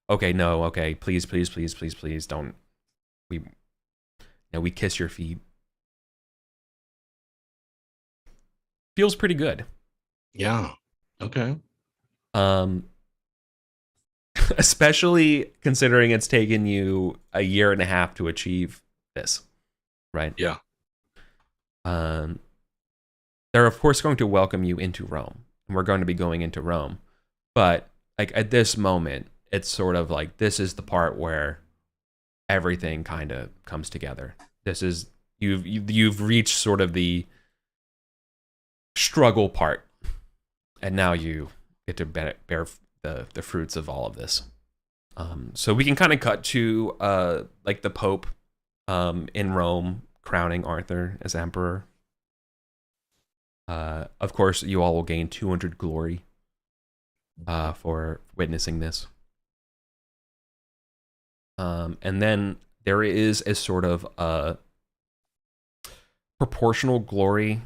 okay, no, okay, please don't, we kiss your feet. Feels pretty good.
Yeah. Okay.
Especially considering it's taken you a year and a half to achieve this, right?
Yeah.
They're of course going to welcome you into Rome, and we're going to be going into Rome. But like at this moment, it's sort of like this is the part where everything kind of comes together. This is you've reached sort of the struggle part, and now you get to bear the fruits of all of this. So we can kind of cut to like the Pope in Rome crowning Arthur as emperor. Of course, you all will gain 200 glory for witnessing this. And then there is a sort of proportional glory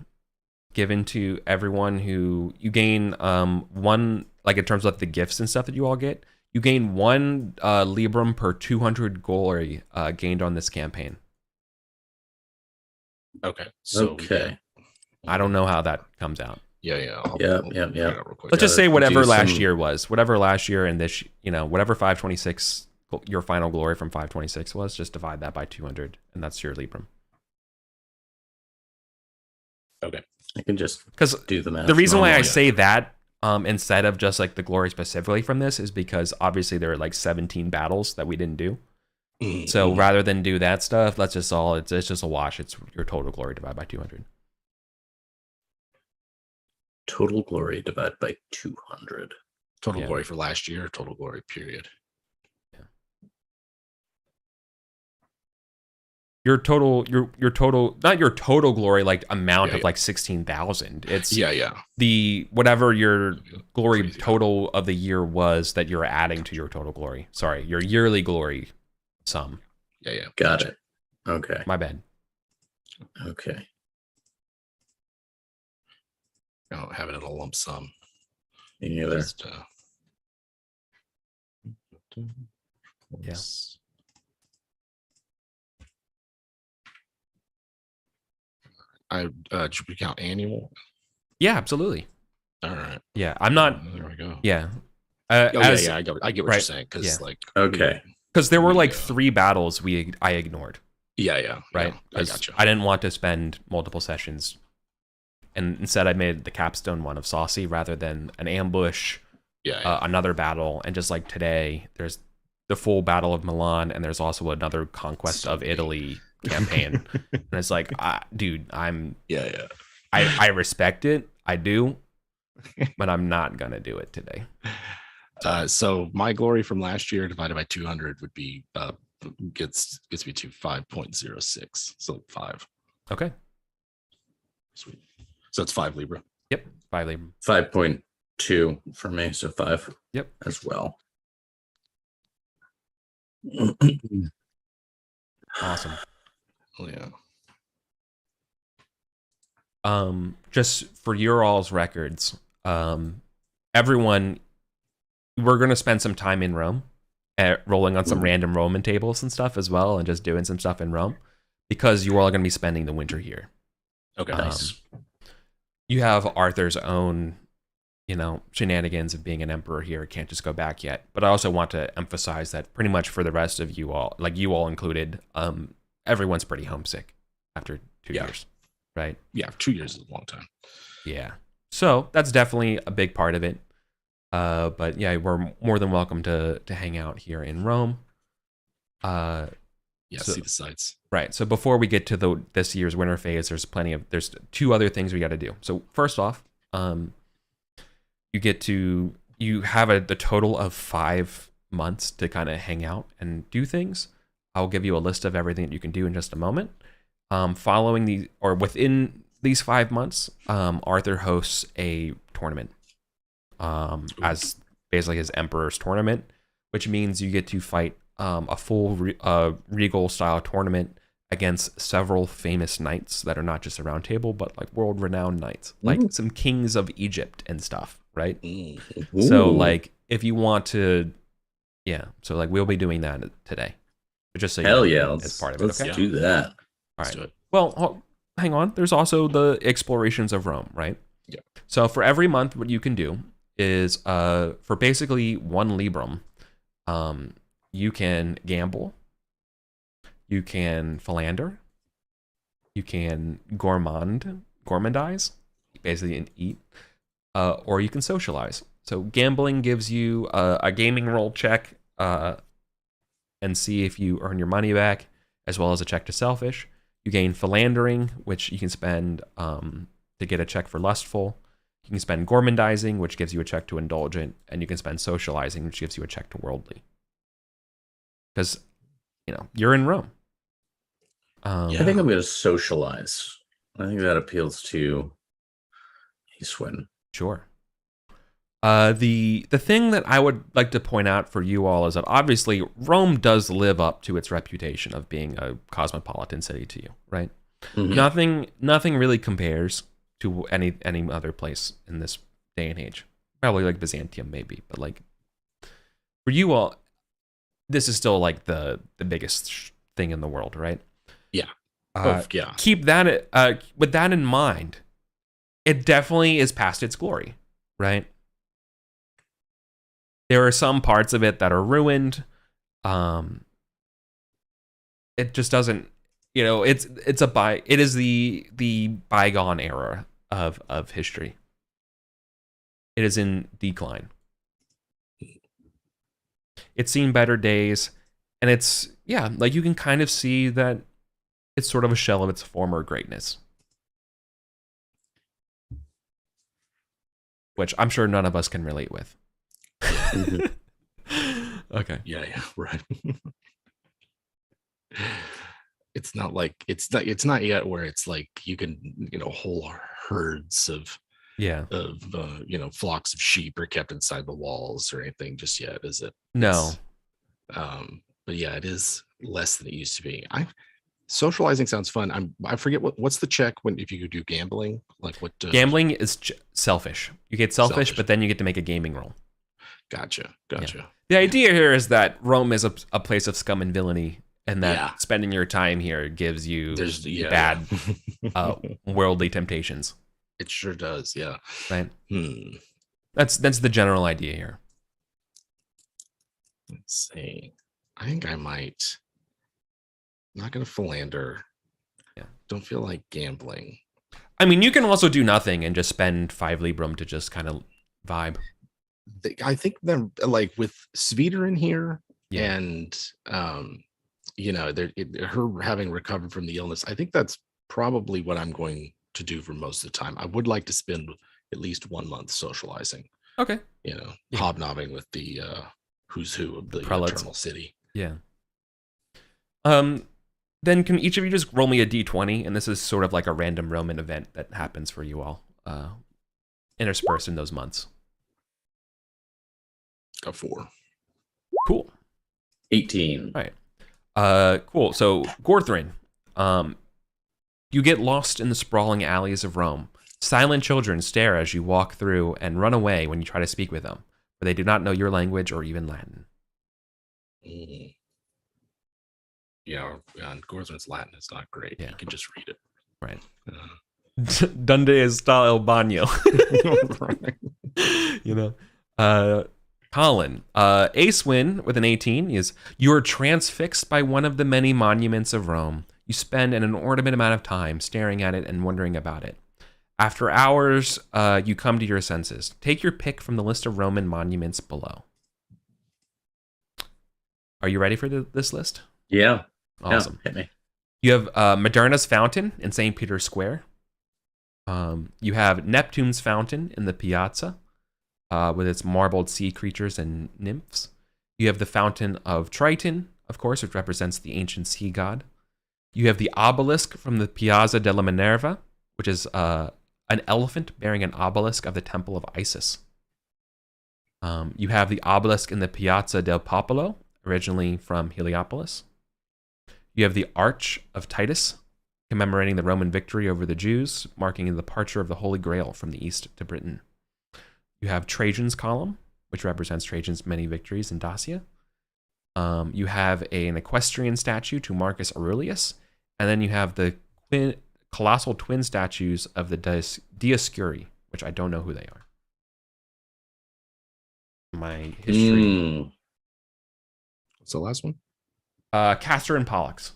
given to everyone who you gain one, like in terms of the gifts and stuff that you all get, you gain 1 librum per 200 glory gained on this campaign.
Okay. So,
I don't know how that comes out.
Yeah.
Let's just say whatever last year was, whatever last year and this, you know, whatever 526, your final glory from 526 was, just divide that by 200, and that's your librum.
Okay.
I can just do the math.
The reason why I say that instead of just like the glory specifically from this is because obviously there are like 17 battles that we didn't do. So rather than do that stuff, it's just a wash. It's your total glory divided by 200.
Total glory divided by 200.
Total glory for last year, total glory period.
Yeah. Your total, not your total glory, like amount of like 16,000. It's the whatever your glory total of the year was that you're adding to your total glory. Sorry, your yearly glory sum.
Yeah.
Got it. Okay.
My bad.
Okay.
I don't have it in a lump sum.
Me neither.
Yes.
Should we count annual?
Yeah, absolutely.
All right.
Yeah, I'm not.
There we go.
Yeah.
I get what you're saying because
because there were like 3 battles I ignored.
Yeah.
Right.
I gotcha.
I didn't want to spend multiple sessions, and instead I made the capstone one of Saucy rather than an ambush. Another battle, and just like today, there's the full Battle of Milan, and there's also another Conquest of Italy campaign. And it's like, dude, I respect it, I do, but I'm not gonna do it today.
So my glory from last year divided by 200 would be gets me to 5.06. So 5.
Okay.
Sweet. So it's 5 Libra.
Yep. 5 Libra.
5.2 for me, so 5.
Yep.
As well.
Awesome.
Oh yeah.
Just for your all's records, everyone, we're gonna spend some time in Rome, rolling on some random Roman tables and stuff as well, and just doing some stuff in Rome, because you all are gonna be spending the winter here.
Okay. Nice.
You have Arthur's own, shenanigans of being an emperor here. Can't just go back yet. But I also want to emphasize that pretty much for the rest of you all, like you all included, everyone's pretty homesick after 2 years, right?
Yeah, 2 years is a long time.
Yeah. So that's definitely a big part of it. But yeah, we're more than welcome to hang out here in Rome.
See the sights. Right.
So before we get to this year's winter phase, there's 2 other things we got to do. So first off, you have the total of 5 months to kind of hang out and do things. I'll give you a list of everything that you can do in just a moment. Within these 5 months, Arthur hosts a tournament, as basically his Emperor's tournament, which means you get to fight a full regal style tournament against several famous knights that are not just a round table, but like world renowned knights, like some kings of Egypt and stuff, right? So like if you want to, so like we'll be doing that today. Just so
hell yeah,
as part of
let's
it. Okay?
do that.
All
Let's
right.
do it.
Well, hang on. There's also the explorations of Rome, right?
Yeah.
So for every month, what you can do is for basically 1 librum, you can gamble, you can philander, you can gourmandize, basically and eat, or you can socialize. So gambling gives you a gaming roll check and see if you earn your money back, as well as a check to selfish. You gain philandering, which you can spend to get a check for lustful. You can spend gourmandizing, which gives you a check to indulgent, and you can spend socializing, which gives you a check to worldly. Because, you're in Rome.
I think I'm going to socialize. I think that appeals to Eastwin.
Sure. The thing that I would like to point out for you all is that obviously Rome does live up to its reputation of being a cosmopolitan city to you, right? Mm-hmm. Nothing really compares to any other place in this day and age. Probably like Byzantium maybe, but like for you all, this is still like the biggest thing in the world, right?
Yeah.
Keep that with that in mind. It definitely is past its glory, right? There are some parts of it that are ruined. It just doesn't, it is the bygone era of history. It is in decline. It's seen better days, and it's like you can kind of see that it's sort of a shell of its former greatness. Which I'm sure none of us can relate with. Okay.
Yeah, right. It's not yet where it's like you can, whole herds of flocks of sheep are kept inside the walls or anything just yet, is it?
No.
But yeah, it is less than it used to be. Socializing sounds fun. I forget what's the check if you could do gambling, like what
gambling is selfish. You get selfish, but then you get to make a gaming roll.
Gotcha.
Yeah. The idea here is that Rome is a place of scum and villainy, and that spending your time here gives you bad worldly temptations.
It sure does, yeah.
Right. That's the general idea here.
Let's see. I think I might. I'm not gonna philander.
Yeah.
Don't feel like gambling.
I mean, you can also do nothing and just spend 5 librum to just kind of vibe.
I think them like with Sveeder in here,
Yeah.
And her having recovered from the illness, I think that's probably what I'm going to do for most of the time. I would like to spend at least 1 month socializing,
Okay.
hobnobbing with the who's who of the
prelates.
Eternal City.
Yeah. Then can each of you just roll me a d20, and this is sort of like a random Roman event that happens for you all, interspersed in those months.
A 4.
Cool.
18.
All right. Cool. So Gorthrin, you get lost in the sprawling alleys of Rome. Silent children stare as you walk through and run away when you try to speak with them, for they do not know your language or even Latin.
Yeah, and Gorthrin's Latin is not great.
Yeah.
You can just read it.
Right. Donde está el baño? Colin. Acewin with an 18 is, you are transfixed by one of the many monuments of Rome. You spend an inordinate amount of time staring at it and wondering about it. After hours, you come to your senses. Take your pick from the list of Roman monuments below. Are you ready for this list?
Yeah.
Awesome.
Yeah, hit me.
You have Moderna's Fountain in St. Peter's Square. You have Neptune's Fountain in the Piazza with its marbled sea creatures and nymphs. You have the Fountain of Triton, of course, which represents the ancient sea god. You have the obelisk from the Piazza della Minerva, which is an elephant bearing an obelisk of the Temple of Isis. You have the obelisk in the Piazza del Popolo, originally from Heliopolis. You have the Arch of Titus, commemorating the Roman victory over the Jews, marking the departure of the Holy Grail from the east to Britain. You have Trajan's Column, which represents Trajan's many victories in Dacia. You have an equestrian statue to Marcus Aurelius, and then you have the colossal twin statues of the Dioscuri, which I don't know who they are. My history.
What's the last one?
Castor and Pollux.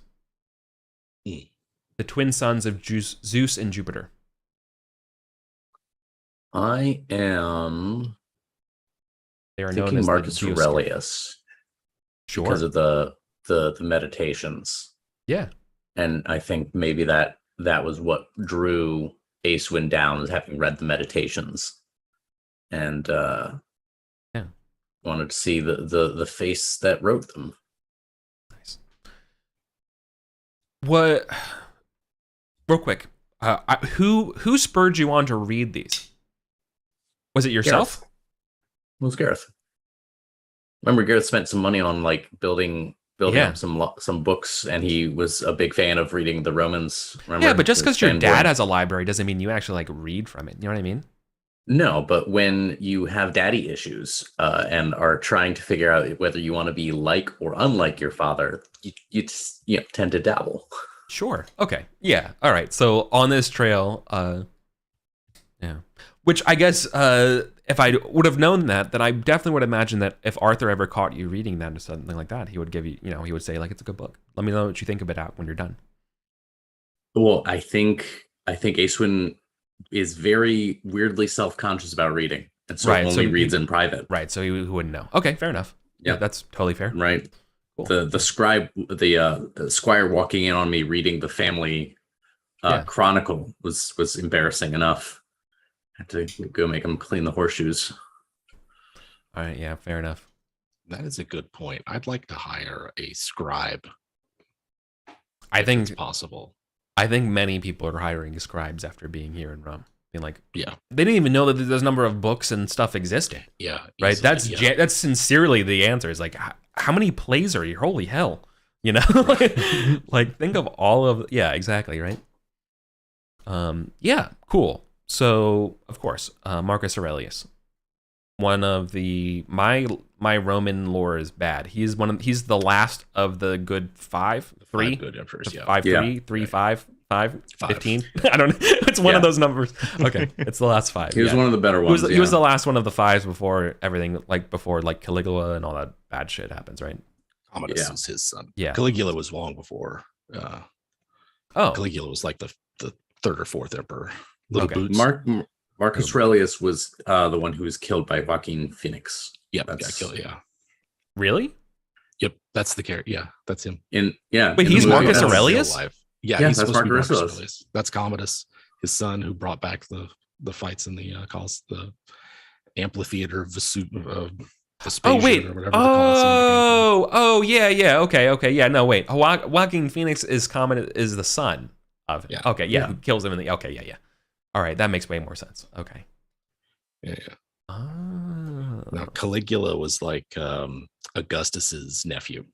The twin sons of Zeus and Jupiter.
I am
They are known
thinking
as
Marcus
the Dioscuri.
Aurelius
Sure.
because of the meditations.
Yeah.
And I think maybe that was what drew Acewin down, is having read the meditations. And wanted to see the face that wrote them.
Nice. What? Real quick, who spurred you on to read these? Was it yourself?
Gareth. It was Gareth. Remember, Gareth spent some money on like building up some books, and he was a big fan of reading the Romans. Remember?
Yeah, but just because your dad has a library doesn't mean you actually like read from it. You know what I mean?
No, but when you have daddy issues and are trying to figure out whether you want to be like or unlike your father, you tend to dabble.
Sure. Okay. Yeah. All right. So on this trail, which I guess if I would have known that, then I definitely would imagine that if Arthur ever caught you reading that or something like that, he would give you, he would say like, it's a good book. Let me know what you think of it when you're done.
Well, I think Acewin is very weirdly self-conscious about reading, and so only reads in private.
Right. So he wouldn't know. Okay. Fair enough. Yeah, that's totally fair.
Right.
Cool.
The scribe, the squire walking in on me reading the family chronicle was embarrassing enough. I had to go make him clean the horseshoes.
All right. Yeah. Fair enough.
That is a good point. I'd like to hire a scribe.
I think
it's possible.
I think many people are hiring scribes after being here in Rome. Being like,
yeah,
they didn't even know that there's a number of books and stuff existed.
Yeah.
Right.
Easily,
that's sincerely the answer. Is like, how many plays are here? Holy hell. Like think of all of, yeah, exactly. Right. Yeah. Cool. So of course, Marcus Aurelius, one of my Roman lore is bad. He's the last of the good five, three
good emperors. Yeah.
5, 3, 3, 5, 15. I don't know. It's one of those numbers. Okay. It's the last 5.
He was one of the better ones.
He was the last one of the 5s before everything, before Caligula and all that bad shit happens, right?
Commodus is his son.
Yeah.
Caligula was long before. Caligula was like the 3rd or 4th emperor. Little boots.
Marcus Aurelius was the one who was killed by Joaquin Phoenix.
Yeah, got killed. Yeah.
Really?
Yep, that's the character. Yeah, that's him.
Wait,
he's
movie,
Marcus
yes.
Aurelius?
Yeah,
Yeah,
he's
that's
supposed to be
Marcus
Marcus
Aurelius.
Aurelius. That's Commodus, his son, who brought back the fights in the the amphitheater of Vespasian,
wait.
or whatever the Colosseum became.
Oh, yeah. Okay. Yeah, no, wait. Joaquin Phoenix is the son of him.
Yeah.
Okay, yeah,
Yeah.
who kills him in the. Okay, yeah. All right, that makes way more sense. Okay.
Yeah.
Oh.
Now Caligula was like Augustus's nephew.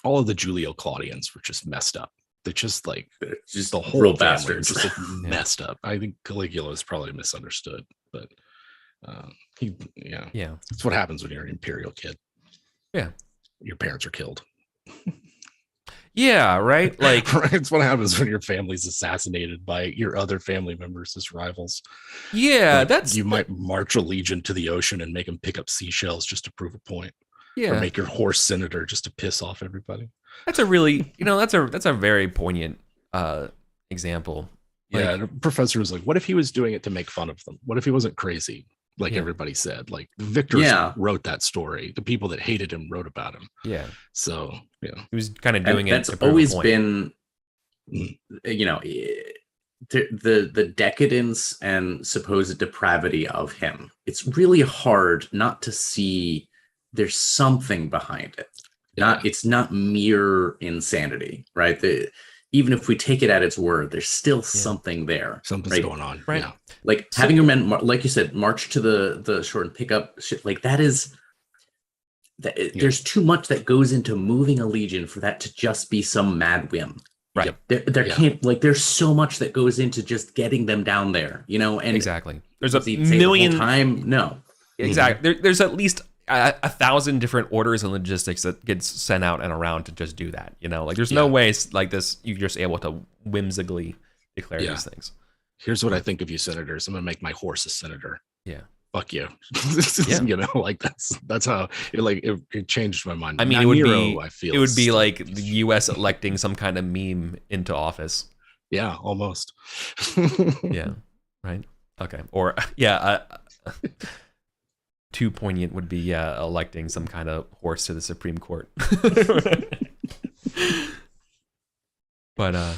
All of the Julio Claudians were just messed up. They're just like
Just
the whole
real
family
bastards.
was just like messed up. I think Caligula is probably misunderstood, but
Yeah.
that's what happens when you're an imperial kid.
Yeah.
Your parents are killed.
Yeah, right? Like,
It's what happens when your family's assassinated by your other family members as rivals.
yeah,
Like, you might march a legion to the ocean and make them pick up seashells just to prove a point, or make your horse senator just to piss off everybody.
That's a really, that's a very poignant example. Like,
Yeah, the professor was like, what if he was doing it to make fun of them? What if he wasn't crazy? Like everybody said, like Victor wrote that story. The people that hated him wrote about him.
Yeah.
So,
he was kind of doing
And
it.
that's
to
always
prove a point.
been, the decadence and supposed depravity of him. It's really hard not to see there's something behind it. It's not mere insanity, right? Even if we take it at its word, there's still something there.
Something's going on.
Right.
Yeah.
Like having your men, like you said, march to the shore and pick up shit. Like that is, there's too much that goes into moving a legion for that to just be some mad whim.
Right.
There can't, like, there's so much that goes into just getting them down there, and
exactly. There's a
the
million
whole time. No.
Exactly. There's at least 1,000 different orders and logistics that gets sent out and around to just do that. Like there's no way like this you're just able to whimsically declare these things.
Here's what I think of you, senators. I'm gonna make my horse a senator.
Yeah.
Fuck you. Like that's how it changed my mind.
I mean,
it
would be like the U.S. electing some kind of meme into office.
Yeah, almost.
Yeah. Right. Okay. Or too poignant would be electing some kind of horse to the Supreme Court. But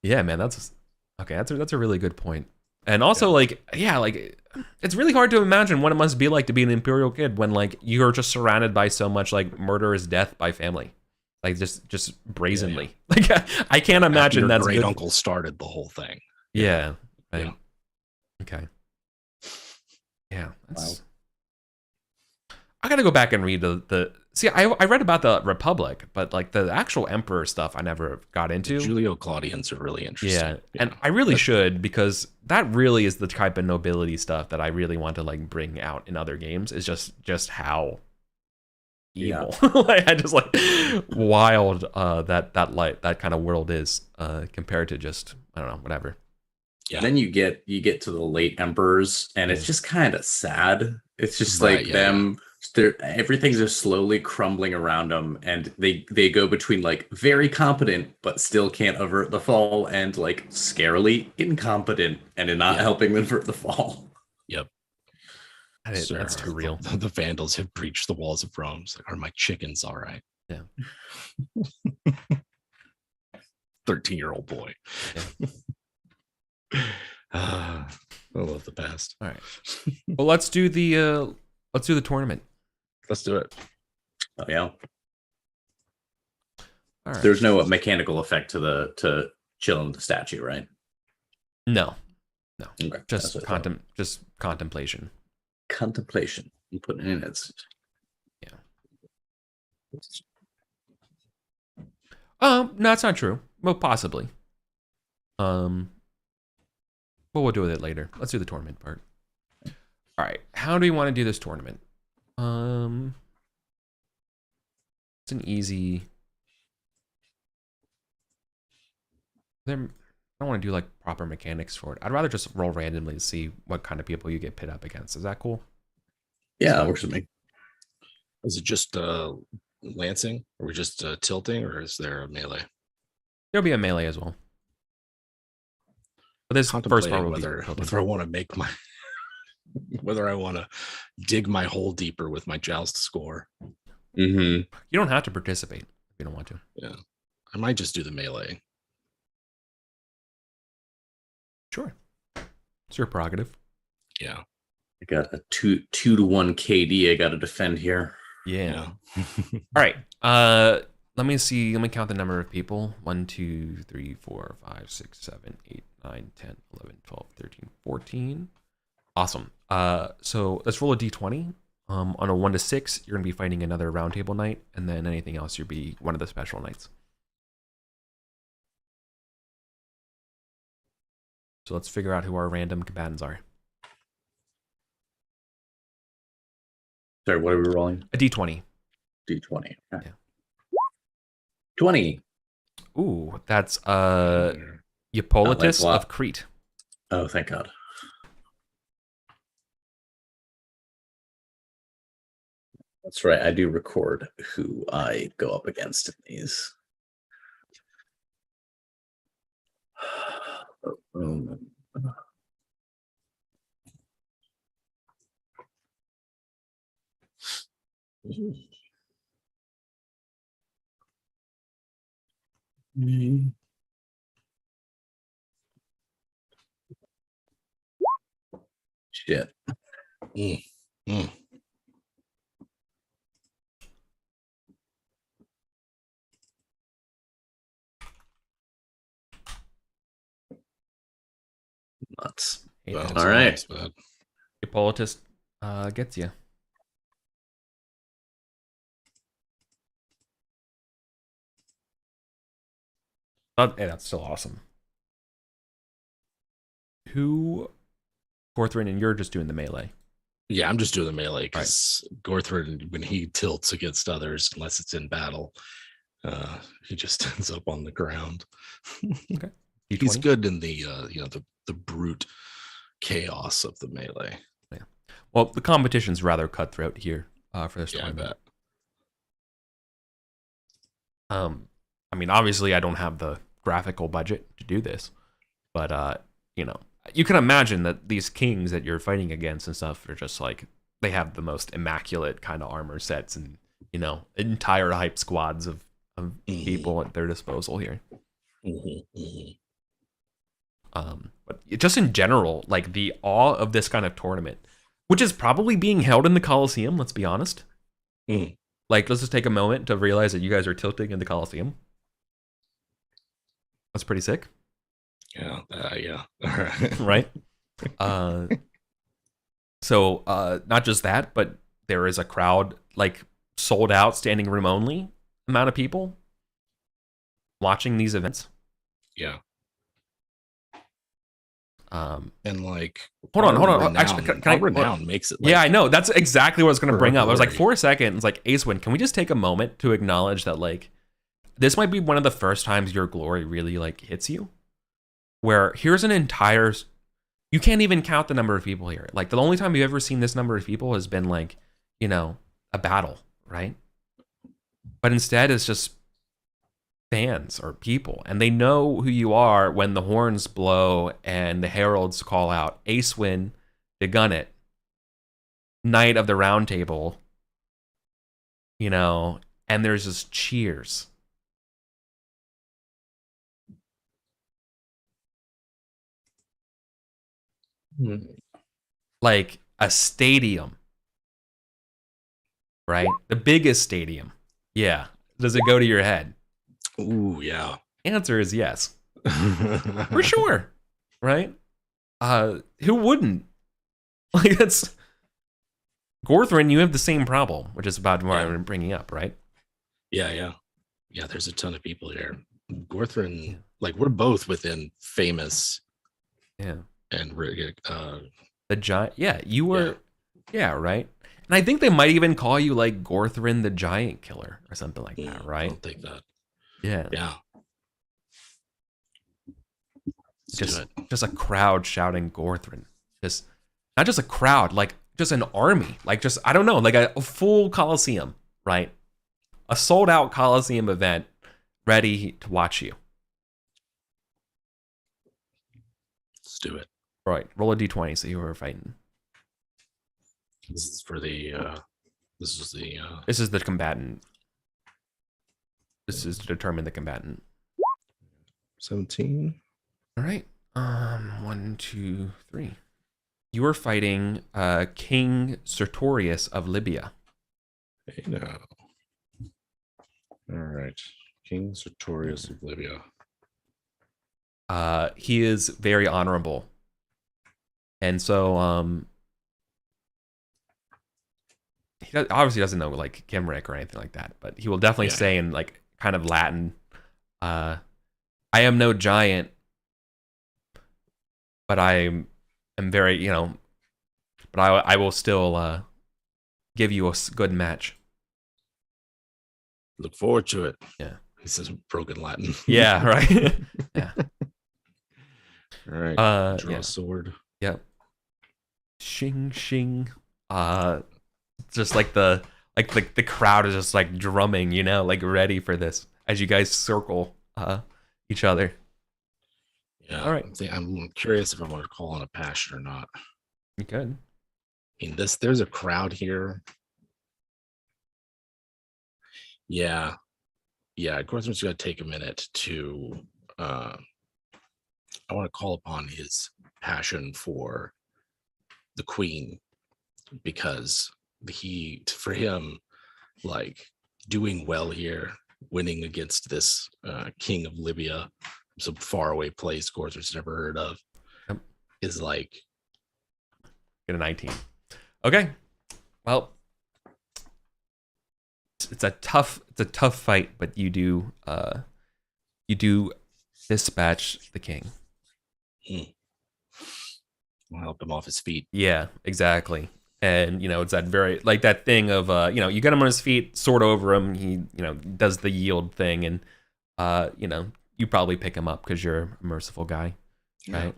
yeah, man, that's a really good point. And also it's really hard to imagine what it must be like to be an imperial kid when like you're just surrounded by so much like murderous death by family, like just brazenly. Like I can't imagine that's
great uncle started the whole thing.
Yeah. Right. Yeah. Okay. Yeah.
Wow.
I gotta go back and read see, I read about the Republic, but like the actual Emperor stuff I never got into.
The Julio Claudians are really interesting.
Yeah, and I really should, because that really is the type of nobility stuff that I really want to like bring out in other games, is just how evil. Like I just like wild that kind of world is compared to just, I don't know, whatever.
Yeah. Then you get to the late emperors, and it's just kind of sad. It's just like them. Everything's just slowly crumbling around them, and they go between like very competent but still can't avert the fall, and like scarily incompetent and in not helping them avert the fall.
Yep.
That's too real.
The Vandals have breached the walls of Rome. It's like, are my chickens all right?
Yeah.
13-year-old boy.
Yeah.
I love the past.
All right. Well, let's do the tournament.
Let's do it.
Oh yeah.
All right.
There's no mechanical effect to chilling the statue, right?
No.
Okay.
Just contemplation.
Contemplation. You put it in it.
Yeah. No, that's not true. Well, possibly. But we'll do it later. Let's do the tournament part. All right. How do you want to do this tournament? It's an easy. I don't want to do like proper mechanics for it. I'd rather just roll randomly to see what kind of people you get pit up against. Is that cool?
Yeah, that works with me.
Is it just lancing? Are we just tilting, or is there a melee?
There'll be a melee as well. But this first part will
whether I want to make my whether I want to dig my hole deeper with my joust score.
Mm-hmm.
You don't have to participate if you don't want to.
Yeah. I might just do the melee.
Sure. It's your prerogative.
Yeah.
I got a 2-to-1 KD I got to defend here.
Yeah. All right. Let me see. Let me count the number of people. 1, 2, 3, 4, 5, 6, 7, 8, 9, 10, 11, 12, 13, 14. Awesome. So let's roll a d20. On a 1 to 6, you're gonna be fighting another roundtable knight, and then anything else, you'll be one of the special knights. So let's figure out who our random combatants are.
Sorry, what are we rolling?
A d20.
D20. Okay.
Yeah.
20.
Ooh, that's Eupolitus of Crete.
Oh, thank God. That's right. I do record who I go up against in these. Shit.
Mm. Mm.
Nuts.
Hey,
Well,
All right.
Eupolitus gets you. Hey, that's still awesome. Who, Gorthrin, and you're just doing the melee.
Yeah, I'm just doing the melee because Gorthrin, when he tilts against others, unless it's in battle, he just ends up on the ground.
Okay.
He's good in the the brute chaos of the melee.
Yeah. Well, the competition's rather cutthroat here for this
Yeah,
tournament.
I bet.
I mean, obviously, I don't have the graphical budget to do this, but you know, you can imagine that these kings that you're fighting against and stuff are just like they have the most immaculate kind of armor sets and entire hype squads of people at their disposal here. But just in general, like the awe of this kind of tournament, which is probably being held in the Colosseum. Let's be honest. Like, let's just take a moment to realize that you guys are tilting in the Colosseum. That's pretty sick.
Yeah. Yeah.
Right. So not just that, but there is a crowd, like sold out, standing room only amount of people watching these events.
Yeah.
And
like,
hold on.
Renown,
Actually, can
renown makes it. Like,
yeah, I know. That's exactly what I was going to bring up. I was like,
glory.
for a second, it's like, Acewin, can we just take a moment to acknowledge that, like, this might be one of the first times your glory really like hits you, where here's an entire, you can't even count the number of people here. Like, the only time you've ever seen this number of people has been like, a battle, right? But instead, it's just fans or people, and they know who you are when the horns blow and the heralds call out Acewin to gun it, Knight of the Round Table, and there's just cheers. Like a stadium, right? The biggest stadium. Yeah. Does it go to your head?
Ooh, yeah.
Answer is yes. For sure. Right? Who wouldn't? Like, that's Gorthrin, you have the same problem, which is about what I'm bringing up, right?
Yeah. There's a ton of people here. Gorthrin, like, we're both within famous.
Yeah.
And
the giant. Yeah, you were. Yeah, right. And I think they might even call you like Gorthrin the Giant Killer or something like that, right?
I don't think that.
Yeah.
Yeah.
Just a crowd shouting Gorthrin. Just not just a crowd, like just an army. Like just, I don't know, like a full Coliseum, right? A sold out Coliseum event ready to watch you.
Let's do it.
Right. Roll a d20, see who we're fighting.
This is for the This is the
This is the combatant. This is to determine the combatant.
17.
All right. 1, 2, 3. You are fighting King Sertorius of Libya.
Hey now. All right. King Sertorius of Libya.
He is very honorable. And so he obviously doesn't know like Kimric or anything like that, but he will definitely say in like kind of Latin, I am no giant, but I am very, but I will still give you a good match.
look forward to it.
Yeah.
He says broken Latin.
Yeah, right. Yeah.
All right.
Draw a sword.
Yep. Shing shing. Just like the crowd is just like drumming, like ready for this as you guys circle each other.
Yeah.
All right.
I'm curious if I want to call on a passion or not.
You could.
There's a crowd here. Yeah. Of course, I'm just going to take a minute to, I want to call upon his passion for the queen, because for him, like doing well here, winning against this king of Libya, some faraway place Gorser's never heard of, is like,
get a 19. Okay. Well, it's a tough fight, but you do dispatch the king.
I'll help him off his feet.
Yeah, exactly. And it's that very like that thing of you get him on his feet, sword over him, he does the yield thing, and you probably pick him up because you're a merciful guy, right?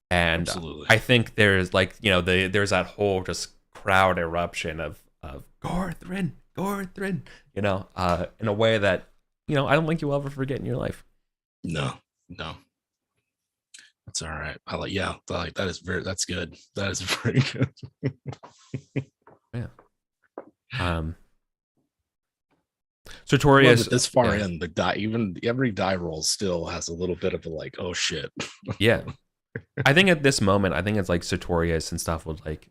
And
absolutely.
I think there's like there's that whole just crowd eruption of Gorthrin, in a way that I don't think you'll ever forget in your life.
No. That's all right. That's good. That is very good.
Yeah. Sertorius,
this far in the die, even every die roll still has a little bit of a like, oh shit.
Yeah. I think at this moment, I think it's like Sertorius and stuff would like,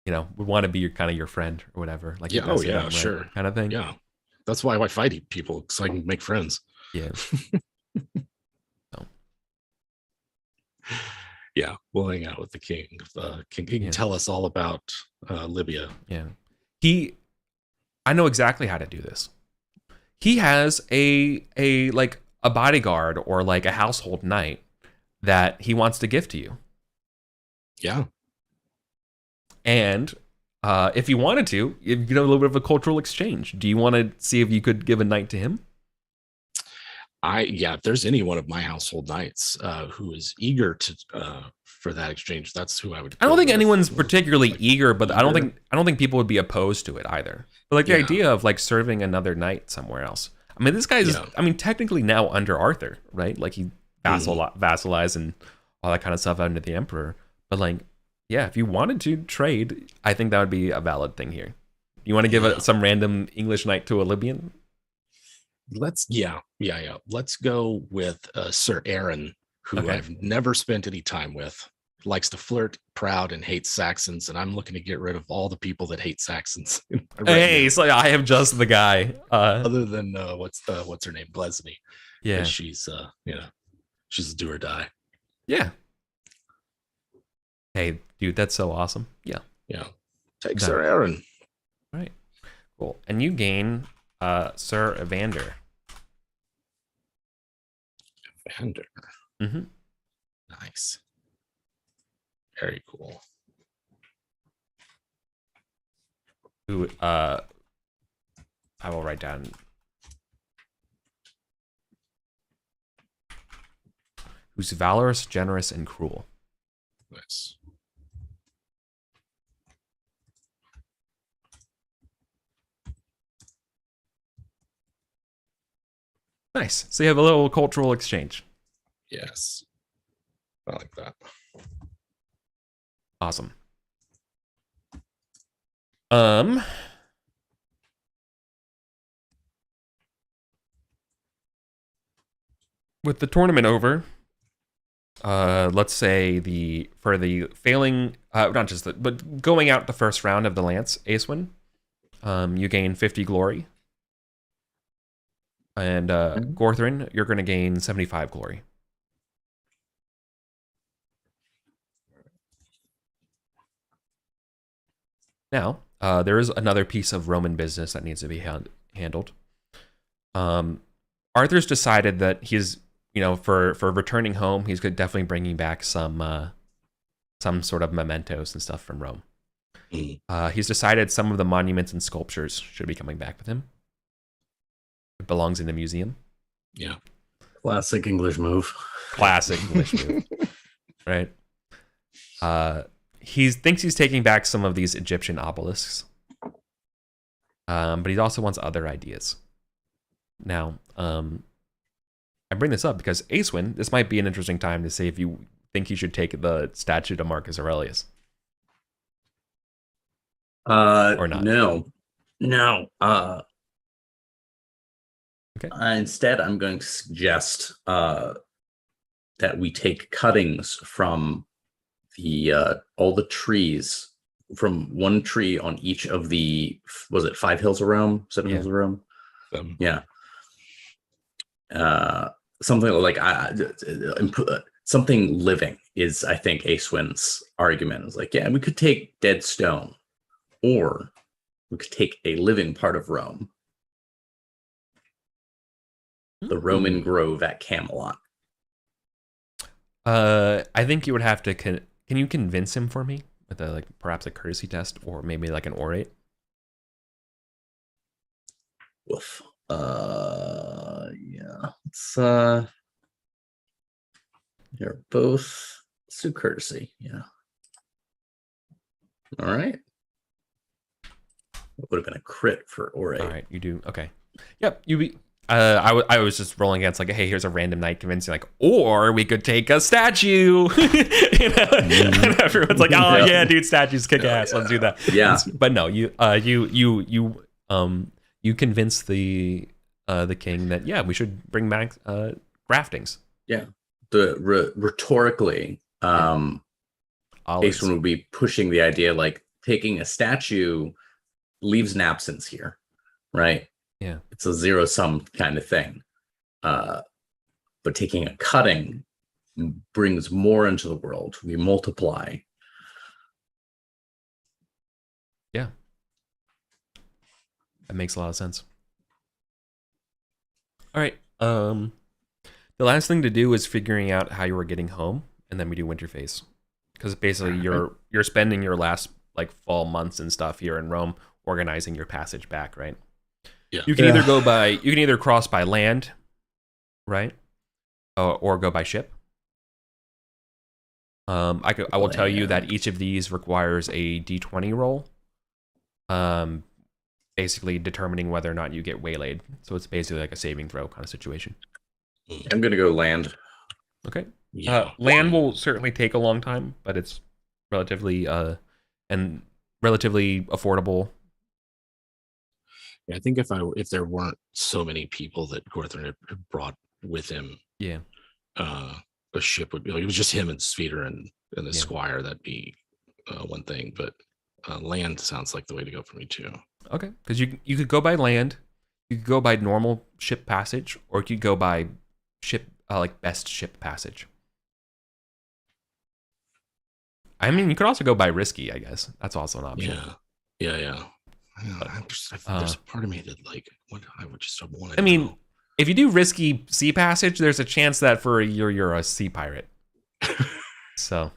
would want to be your friend or whatever. Like,
sure,
kind of thing.
Yeah, that's why I fight people, so I can make friends.
Yeah.
Yeah, we'll hang out with the king. He can tell us all about Libya.
Yeah, I know exactly how to do this. He has a bodyguard or like a household knight that he wants to give to you.
Yeah.
And if you wanted to, you a little bit of a cultural exchange. Do you want to see if you could give a knight to him?
If there's any one of my household knights who is eager to for that exchange, that's who I would.
I don't think anyone's particularly eager, but I don't think people would be opposed to it either. But like the idea of like serving another knight somewhere else. I mean, this guy's technically now under Arthur, right? Like he vassalized and all that kind of stuff under the emperor. But like, yeah, if you wanted to trade, I think that would be a valid thing here. You want to give some random English knight to a Libyan?
Let's go with Sir Aaron, who I've never spent any time with. Likes to flirt, proud, and hates Saxons, and I'm looking to get rid of all the people that hate Saxons.
So I have just the guy.
Other than what's her name, Blesny.
Yeah,
she's she's a do or die.
Yeah. Hey, dude, that's so awesome. Yeah.
Take Sir Aaron.
All right, cool. And you gain Sir Evander. Mm-hmm.
Nice. Very cool.
Who I will write down. Who's valorous, generous, and cruel.
Nice.
Nice. So you have a little cultural exchange.
Yes. I like that.
Awesome. Um, with the tournament over, let's say for the failing, not just but going out the first round of the Lance Acewin, you gain 50 glory, and Gorthrin, you're going to gain 75 glory. Now, there is another piece of Roman business that needs to be handled. Arthur's decided that he's, for returning home, he's definitely bringing back some sort of mementos and stuff from Rome. He's decided some of the monuments and sculptures should be coming back with him. It belongs in the museum.
Yeah.
Classic English move.
Classic English move. Right. He thinks he's taking back some of these Egyptian obelisks. But he also wants other ideas. Now, I bring this up because Acewin, this might be an interesting time to say if you think he should take the statue to Marcus Aurelius. Or not.
No.
Okay.
Instead, I'm going to suggest that we take cuttings from all the trees, from one tree on each of the, was it 5 hills of Rome, 7 hills of Rome? Yeah. Something like something living is, I think, Acewin's argument is like, yeah, we could take dead stone, or we could take a living part of Rome, the Roman Grove at Camelot.
I think you would have to. Can you convince him for me with perhaps a courtesy test or maybe like an orate?
Woof. Yeah. It's you're both Sue courtesy. Yeah. All right. It would have been a crit for orate.
All right, you do. Okay. Yep. You be. I was just rolling against hey, here's a random knight convincing or we could take a statue. And everyone's like, oh yeah, dude, statues kick ass. Let's do that.
Yeah.
But no, you convince the king that we should bring back graftings.
Yeah. Rhetorically, Acewin would be pushing the idea taking a statue leaves an absence here, right?
Yeah,
it's a zero-sum kind of thing. But taking a cutting brings more into the world. We multiply.
Yeah, that makes a lot of sense. All right. The last thing to do is figuring out how you were getting home, and then we do winter phase, because basically you're spending your last fall months and stuff here in Rome organizing your passage back, right?
Yeah.
You can either cross by land, right, or go by ship. I will tell you that each of these requires a D20 roll. Basically determining whether or not you get waylaid. So it's basically like a saving throw kind of situation.
I'm gonna go land.
Okay. Land will certainly take a long time, but it's relatively affordable.
Yeah, I think if there weren't so many people that Gorthrin had brought with him, a ship would be it was just him and Sveeder and the squire, that'd be one thing. But land sounds like the way to go for me too.
Okay, because you could go by land, you could go by normal ship passage, or you could go by ship best ship passage. I mean, you could also go by risky. I guess that's also an option.
Yeah. There's a part of me that what I would just want to.
I mean, if you do risky sea passage, there's a chance that for a year you're a sea pirate. So,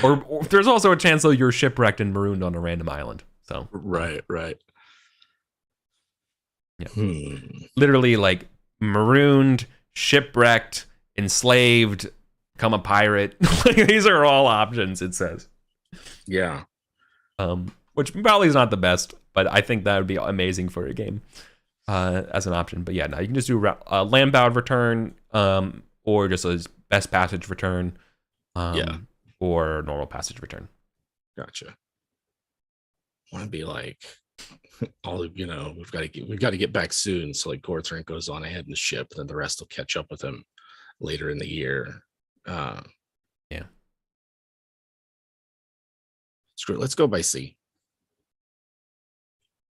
or there's also a chance though you're shipwrecked and marooned on a random island. So
right.
Yeah. Literally marooned, shipwrecked, enslaved, become a pirate. These are all options. It says.
Yeah.
Which probably is not the best, but I think that would be amazing for a game as an option. But yeah, no, you can just do landbound return, or just a best passage return, or normal passage return.
Gotcha. want to be like, we've got to get back soon. So like Gortrink goes on ahead in the ship, and then the rest will catch up with him later in the year.
Yeah.
Screw it. Let's go by sea.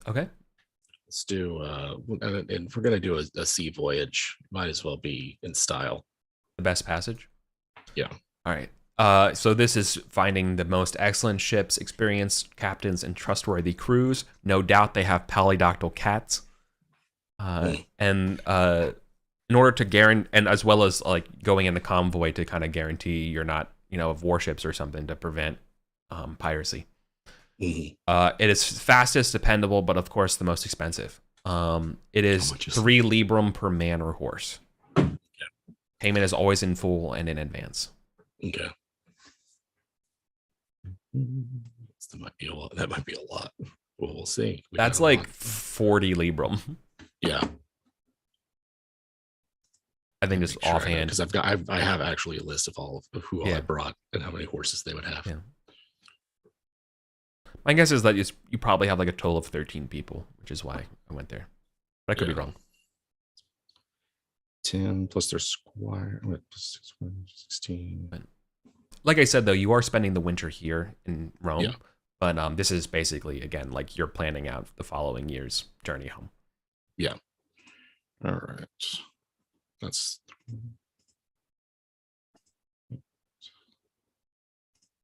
Okay.
Let's do and if we're gonna do a sea voyage, might as well be in style.
The best passage?
Yeah.
All right. So this is finding the most excellent ships, experienced captains, and trustworthy crews. No doubt they have polydactyl cats. And in order to guarantee, and as well as like going in the convoy to kind of guarantee you're not, of warships or something to prevent piracy.
Mm-hmm.
It is fastest, dependable, but of course the most expensive. It is 3 librum per man or horse.
Yeah.
Payment is always in full and in advance.
Okay. That might be a lot. That might be a lot. Well, we'll see.
That's like 40 librum.
Yeah.
I think just offhand,
because I have actually a list of all of who I brought and how many horses they would have.
Yeah. My guess is that you probably have like a total of 13 people, which is why I went there. But I could be wrong.
10 plus their squire, plus 16.
But, like I said, though, you are spending the winter here in Rome.
Yeah.
But this is basically, again, like you're planning out the following year's journey home.
Yeah. All right. That's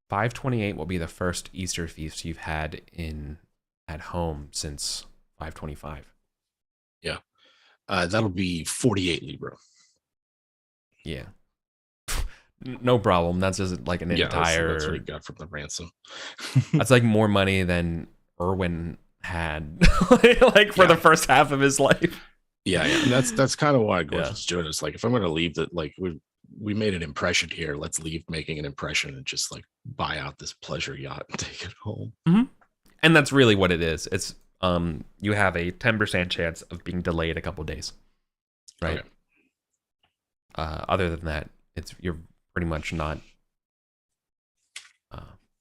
528 will be the first Easter feast you've had at home since 525.
Yeah. That'll be 48 libra.
Yeah. No problem. That's just like an entire.
That's what he got from the ransom.
That's like more money than Erwin had, like for the first half of his life.
Yeah. And that's kind of why Gorge was doing it. It's like, if I'm going to leave that, like we made an impression here, let's leave making an impression and just like buy out this pleasure yacht and take it home.
Mm-hmm. And that's really what it is. It's you have a 10% chance of being delayed a couple days, right?
Okay.
Other than that, you're pretty much not.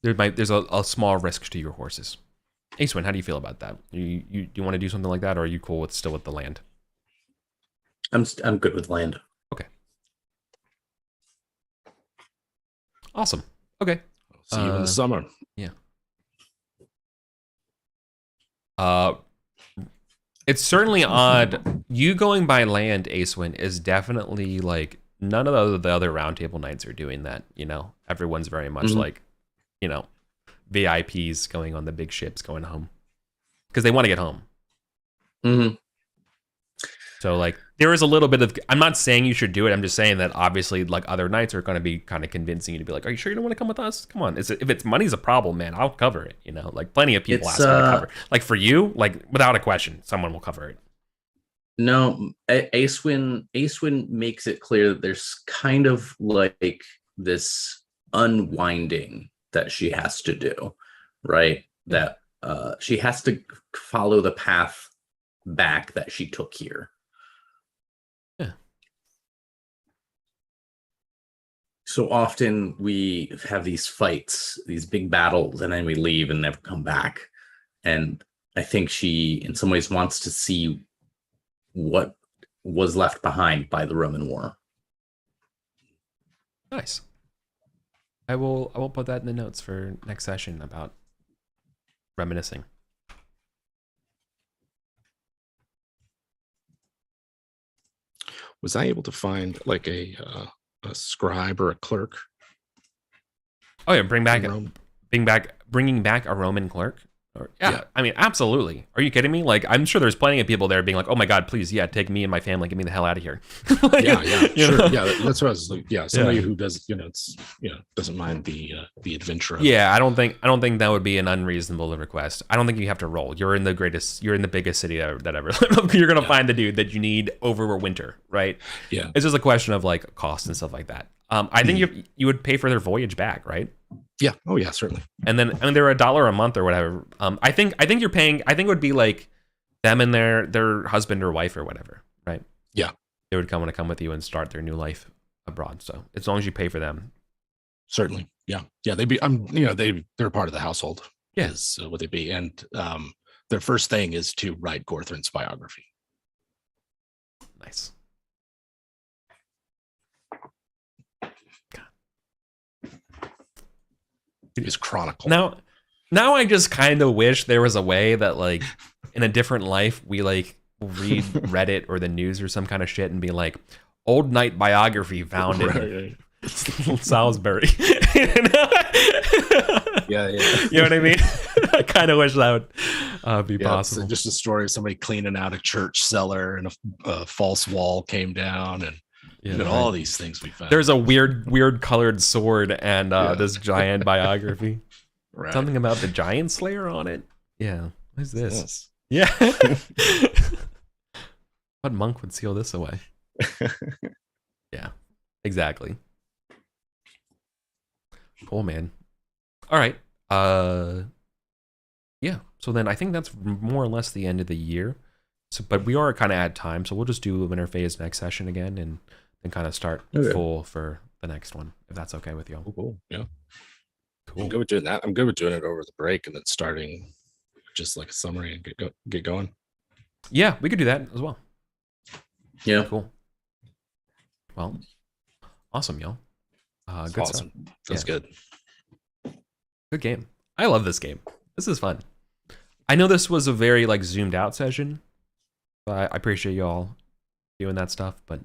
There's a small risk to your horses. Acewin, how do you feel about that? You want to do something like that, or are you cool still with the land?
I'm good with land.
Okay. Awesome. Okay.
See you in the summer.
Yeah. It's certainly odd. You going by land, Acewin, is definitely like none of the other roundtable knights are doing that. Everyone's very much like, VIPs going on the big ships going home because they want to get home.
Mm-hmm.
So like there is a little bit of, I'm not saying you should do it. I'm just saying that obviously like other knights are going to be kind of convincing you to be like, are you sure you don't want to come with us? Come on. If it's money's a problem, man, I'll cover it. Like plenty of people ask me to cover. Like for you, like without a question, someone will cover it.
No, Acewin makes it clear that there's kind of like this unwinding that she has to do, right? That she has to follow the path back that she took here.
Yeah.
So often we have these fights, these big battles, and then we leave and never come back. And I think she, in some ways, wants to see what was left behind by the Roman War.
Nice. I will put that in the notes for next session about reminiscing.
Was I able to find like a scribe or a clerk?
Oh yeah, bringing back a Roman clerk. Yeah, I mean, absolutely. Are you kidding me? Like, I'm sure there's plenty of people there being like, "Oh my God, please, take me and my family, get me the hell out of here."
Like, sure. Yeah, that's what I was like. Yeah, somebody who does, doesn't mind the adventure.
Yeah, I don't think that would be an unreasonable request. I don't think you have to roll. You're in the biggest city that ever. You're gonna find the dude that you need over winter, right?
Yeah,
it's just a question of like cost and stuff like that. I think you would pay for their voyage back, right?
Yeah. Oh yeah, certainly.
And then they're $1 a month or whatever. I think you're paying. I think it would be like them and their husband or wife or whatever, right?
Yeah.
They would want to come with you and start their new life abroad. So as long as you pay for them,
certainly. Yeah. Yeah. They're part of the household.
Yeah.
is what they be. And their first thing is to write Gorthrin's biography.
Nice.
His chronicle.
Now I just kind of wish there was a way that, like, in a different life, we like read Reddit or the news or some kind of shit and be like, old knight biography found in Salisbury.
Yeah.
You know what I mean? I kind of wish that would be possible.
Just a story of somebody cleaning out a church cellar and a false wall came down, and all these things we found.
There's a weird colored sword and this giant biography.
Right.
Something about the giant slayer on it. Yeah. What is this?
Yes.
Yeah. What monk would seal this away? Yeah, exactly. Cool, man. All right. Yeah. So then I think that's more or less the end of the year. So, but we are kind of at time, so we'll just do winter phase next session again, and then kind of start full for the next one, if that's okay with y'all.
Cool. Yeah.
Cool.
I'm good with doing that. I'm good with doing it over the break and then starting just like a summary and get going.
Yeah, we could do that as well.
Yeah.
Cool. Well, awesome, y'all. Good
Awesome.
stuff.
That's good.
Good game. I love this game. This is fun. I know this was a very like zoomed out session. I appreciate y'all doing that stuff, but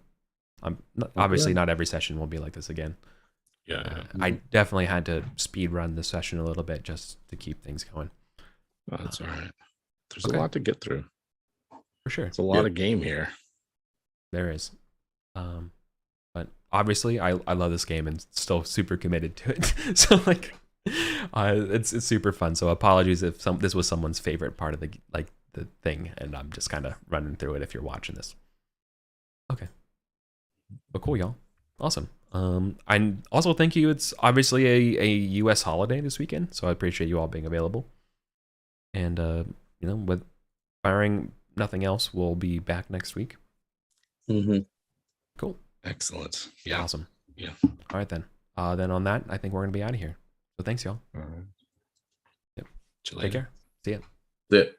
obviously not every session will be like this again.
Yeah.
I definitely had to speed run the session a little bit just to keep things going.
Oh, that's all right. There's
A lot to get through.
For sure.
It's a lot of game here.
There is. But obviously I love this game and still super committed to it. So like it's super fun. So apologies if this was someone's favorite part of the thing, and I'm just kind of running through it if you're watching this. Okay. Well, cool, y'all. Awesome. I also thank you. It's obviously a US holiday this weekend, so I appreciate you all being available. And with firing nothing else, we'll be back next week.
Mm-hmm.
Cool.
Excellent. Yeah.
Awesome.
Yeah.
All right then. Then on that, I think we're gonna be out of here. So thanks, y'all.
All right.
Take care. See ya.
That